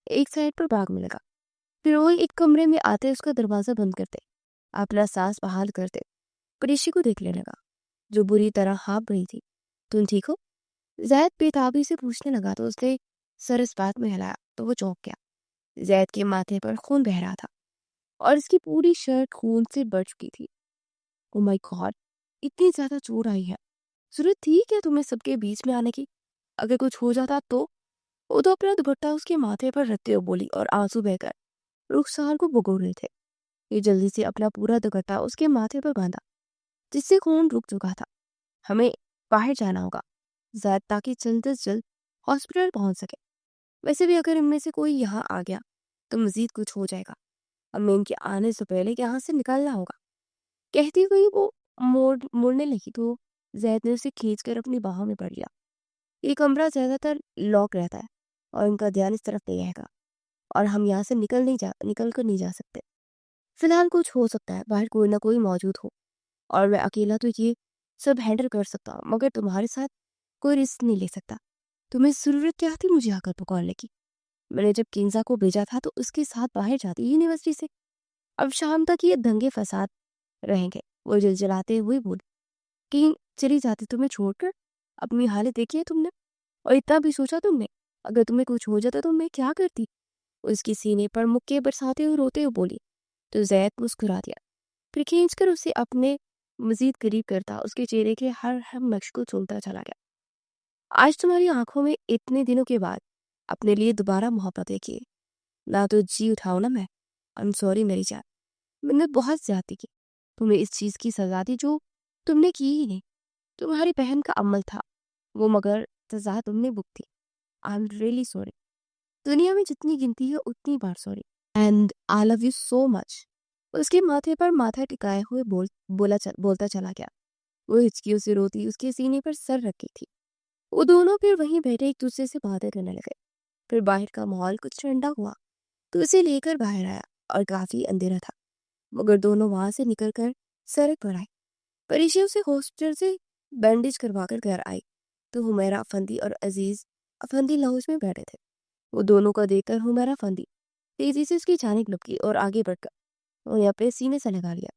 एक साइड पर भागने लगा। फिर वो एक कमरे में आते उसका दरवाजा बंद करते अपना सांस बहाल करते पुलिस को देखने लगा जो बुरी तरह हाँप रही थी। तुम ठीक हो? जैद बेताबी से पूछने लगा तो उसने सर इस बात में हिलाया तो वो चौंक गया। जैद के माथे पर खून बह रहा था और इसकी पूरी शर्ट खून से भर चुकी थी। ओ माय गॉड, इतनी ज्यादा चोट आई है? जरूरत थी क्या तुम्हें सबके बीच में आने की? अगर कुछ हो जाता तो? वो तो अपना दुपट्टा उसके माथे पर रखते हुए बोली और आंसू बहकर रुखसार को भगो रहे थे। ये जल्दी से अपना पूरा दुपट्टा उसके माथे पर बांधा जिससे खून रुक चुका था। हमें बाहर जाना होगा जैद, ताकि जल्द से जल्द हॉस्पिटल पहुंच सके। वैसे भी अगर इनमें से कोई यहाँ आ गया तो मजीद कुछ हो जाएगा। हमें इनके आने से पहले यहाँ से निकलना होगा। कहती हुई वो मुड़ने लगी तो जैद ने उसे खींचकर अपनी बाहों में भर लिया। ये कमरा ज्यादातर लॉक रहता है और इनका ध्यान इस तरफ नहीं रहेगा और हम यहाँ से निकल कर नहीं जा सकते। फिलहाल कुछ हो सकता है, बाहर कोई ना कोई मौजूद हो और मैं अकेला तो ये सब हैंडल कर सकता हूँ, मगर तुम्हारे साथ कोई रिस्क नहीं ले सकता। तुम्हें जरूरत क्या थी मुझे आकर पकड़ने की? मैंने जब किंजा को भेजा था तो उसके साथ बाहर जाती यूनिवर्सिटी से। अब शाम तक ये दंगे फसाद रहेंगे। वो जलजलाते हुए बोली, कहीं चली जाती तुम्हें छोड़कर? अपनी हालत देखी है तुमने? और इतना भी सोचा तुमने अगर तुम्हें कुछ हो जाता तो मैं क्या करती? उसकी सीने पर मुक्के बरसाते हुए रोते हुए बोली तो जैद मुस्कुरा दिया। फिर खींचकर उसे अपने मजीद करीब करता उसके चेहरे के हर हर नक्श को चूमता चला गया। आज तुम्हारी आंखों में इतने दिनों के बाद अपने लिए दोबारा मोहब्बत देखी है ना, तो जी उठाओ ना। मैं आई एम सॉरी मेरी जान, मैंने बहुत ज्यादती की। तुम्हें इस चीज की सजा दी जो तुमने की ही नहीं। तुम्हारी बहन का अमल था वो, मगर सजा तुमने भुगती। I am really sorry. दुनिया में जितनी गिनती है उतनी बार sorry, and I love you so much. उसके माथे पर माथा टिकाए हुए बोलता चला गया। वो हिचकियों से रोती उसके सीने पर सर रखी थी। वो दोनों फिर वहीं बैठे एक दूसरे से बातें करने लगे। फिर बाहर का माहौल कुछ ठंडा हुआ तो उसे लेकर बाहर आया और काफी अंधेरा था, मगर दोनों वहां से निकलकर सड़क पर आए। परीक्षा उसे हॉस्पिटल से बैंडेज करवा कर घर आई तो हुमैरा अफंदी और अजीज अफंदी लाउंज में बैठे थे। वो दोनों को देखकर हुमैरा अफंदी तेजी से उसकी जानिब लपकी और आगे बढ़कर उन्हें अपने सीने से लगा लिया।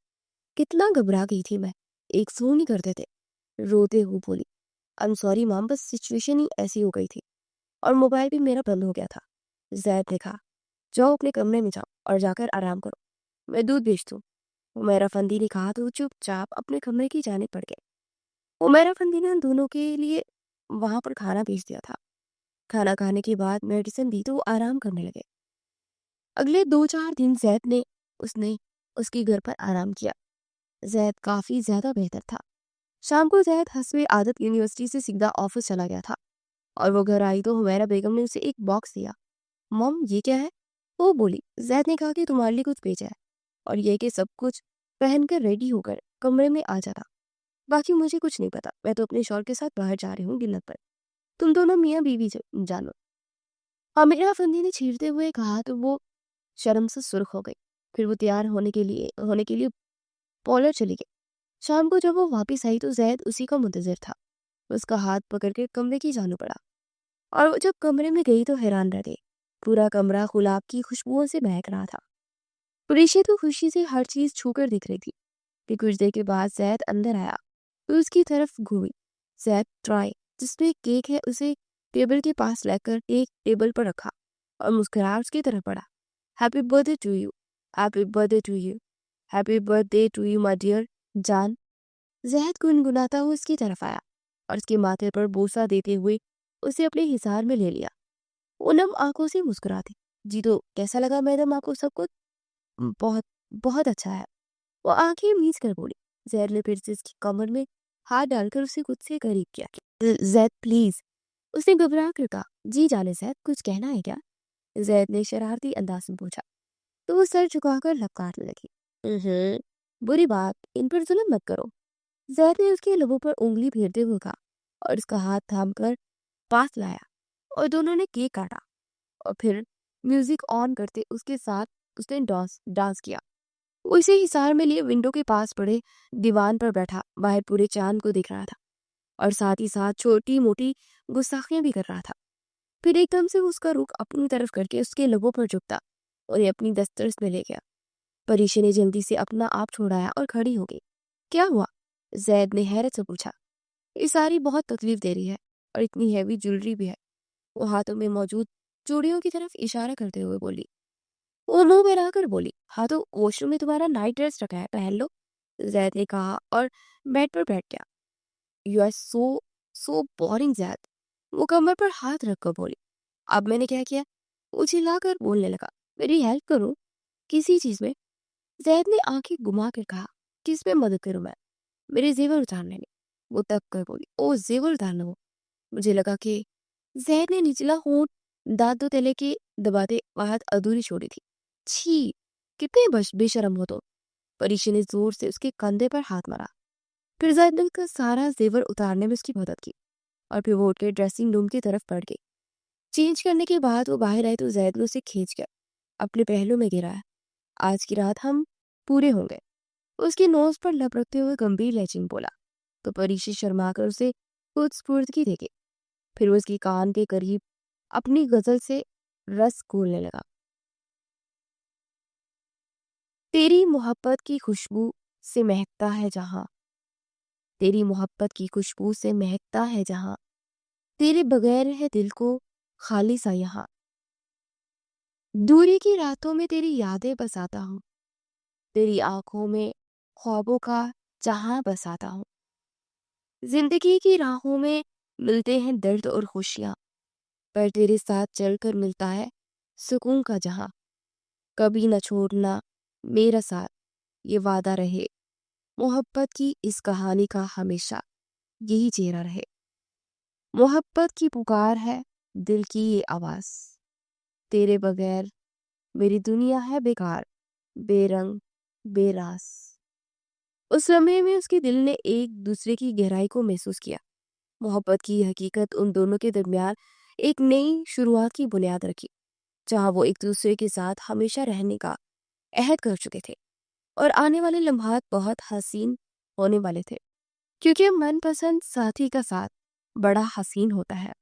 कितना घबरा गई थी मैं, एक सू नहीं करते थे। रोते हुए बोली, आई एम सॉरी माम, बस सिचुएशन ही ऐसी हो गई थी और मोबाइल भी मेरा बंद हो गया था। जैद ने कहा, जाओ अपने कमरे में जाओ और जाकर आराम करो, मैं दूध भेज दूँ। उमैरा फंदी ने कहा तो चुपचाप अपने कमरे की जाने पड़ गए। उमैरा फंदी ने उन दोनों के लिए वहां पर खाना भेज दिया था। खाना खाने के बाद मेडिसिन दी तो वो आराम करने लगे। अगले 2-4 दिन जैद ने उसने उसके घर पर आराम किया। जैद काफी ज्यादा बेहतर था। शाम को जैद हस्बे आदत यूनिवर्सिटी से सीधा ऑफिस चला गया था और वो घर आई तो हुमैरा बेगम ने उसे एक बॉक्स दिया। मॉम ये क्या है? वो बोली, जैद ने कहा कि तुम्हारे लिए कुछ भेजा है और ये कि सब कुछ पहनकर रेडी होकर कमरे में आ जाता। बाकी मुझे कुछ नहीं पता, मैं तो अपने शौहर के साथ बाहर जा रही हूँ डिनर पर। तुम दोनों मियाँ बीवी जानो। आमिरा फंदी ने छींटते हुए कहा तो वो शर्म से सुर्ख हो गई। फिर वो तैयार होने के लिए पॉलर चली गई। शाम को जब वो वापस आई तो जैद उसी का मुंतजिर था। उसका हाथ पकड़ के कमरे की जानू पड़ा और वो जब कमरे में गई तो हैरान रह गई। पूरा कमरा गुलाब की खुशबुओं से महक रहा था। पुलिशे तो खुशी से हर चीज छूकर दिख रही थी। फिर कुछ देर के बाद जैद अंदर आया तो उसकी तरफ घूमी। जैद ट्राई जिसमें केक है उसे टेबल के पास लेकर एक टेबल पर रखा और मुस्कुरा उसकी तरफ बढ़ा। Happy birthday to you, happy birthday to you, happy birthday to you my dear जान। जैद गुनगुनाता हुआ उसकी तरफ आया और उसके माथे पर बोसा देते हुए उसे अपने हिसार में ले लिया। वो नम आंखों से मुस्कुराती। जी तो कैसा लगा मैडम आपको सब कुछ? बहुत बहुत अच्छा है, वो आंखें मीच कर बोली। जैद ने फिर से उसकी कमर में हाथ डालकर उसे खुद से करीब किया। जैद प्लीज, उसने घबरा कर कहा। जी जाने जैद, कुछ कहना है क्या? जैद ने शरारती अंदाज में पूछा तो वो सर झुकाकर लपकारने लगी। बुरी बात, इन पर जुल्म मत करो। जैद ने उसके लबों पर उंगली फेरते हुए कहा और उसका हाथ थामकर पास लाया और दोनों ने केक काटा और फिर म्यूजिक ऑन करते उसके साथ उसने डांस डांस किया। वो इसे हिसार में लिए विंडो के पास पड़े दीवान पर बैठा बाहर पूरे चांद को देख रहा था और साथ ही साथ छोटी मोटी गुस्ताखियां भी कर रहा था। फिर एकदम से उसका रुख अपनी तरफ करके उसके लबों पर झुकता और ये अपनी दस्तरस में ले गया। परीशा ने जल्दी से अपना आप छोड़ाया और खड़ी हो गई। क्या हुआ? जैद ने हैरत से पूछा। ये सारी बहुत तकलीफ दे रही है और इतनी हैवी ज्वेलरी भी है। वो हाथों में मौजूद चूड़ियों की तरफ इशारा करते हुए बोली। वो मुंह बनाकर बोली, हाँ तो वॉशरूम में तुम्हारा नाइट ड्रेस रखा है, पहन लो। जैद ने कहा और बेड पर बैठ गया। You are so so boring Zaid, वो कमर पर हाथ रखकर बोली। अब मैंने क्या किया? वो चिल्लाकर बोलने लगा। मेरी हेल्प करो किसी चीज में? जैद ने आंखें घुमा कर कहा, किस में मदद करूं मैं? मेरे जेवर उतारने में। वो तब कर बोली, ओ जेवर उतारना हो। मुझे लगा कि जैद ने निचला होंठ दांतों तले के दबाते हाथ अधूरी छोड़ी थी। छी, कितने बेशरम हो तो। परीक्षा ने जोर से उसके कंधे पर हाथ मारा। फिर जैद ने का सारा जेवर उतारने में उसकी मदद की और फिर वो उठ के ड्रेसिंग रूम की तरफ बढ़ गई। चेंज करने के बाद वो बाहर आई तो जैद ने उसे खींच कर अपने पहलू में गिराया। आज की रात हम पूरे होंगे, उसकी नोज पर लब रखते हुए गंभीर लहजे बोला। तो परीक्षा शर्मा कर उसे कुछ स्फूर्ति देगी। फिर वो उसकी कान के करीब अपनी गजल से रस घोलने लगा। तेरी मोहब्बत की खुशबू से महकता है जहां, तेरी मोहब्बत की खुशबू से महकता है जहां, तेरे बगैर है दिल को खाली सा यहाँ। दूरी की रातों में तेरी यादें बसाता हूँ, तेरी आंखों में ख्वाबों का जहां बसाता हूँ। जिंदगी की राहों में मिलते हैं दर्द और खुशियां, पर तेरे साथ चलकर मिलता है सुकून का जहां। कभी न छोड़ना मेरा साथ, ये वादा रहे। मोहब्बत की इस कहानी का हमेशा यही चेहरा रहे। मोहब्बत की पुकार है दिल की ये आवाज, तेरे बगैर मेरी दुनिया है बेकार, बेरंग बेरास। उस समय में उसके दिल ने एक दूसरे की गहराई को महसूस किया। मोहब्बत की हकीकत उन दोनों के दरमियान एक नई शुरुआत की बुनियाद रखी, जहां वो एक दूसरे के साथ हमेशा रहने का अहद कर चुके थे और आने वाले लम्हात बहुत हसीन होने वाले थे, क्योंकि मनपसंद साथी का साथ बड़ा हसीन होता है।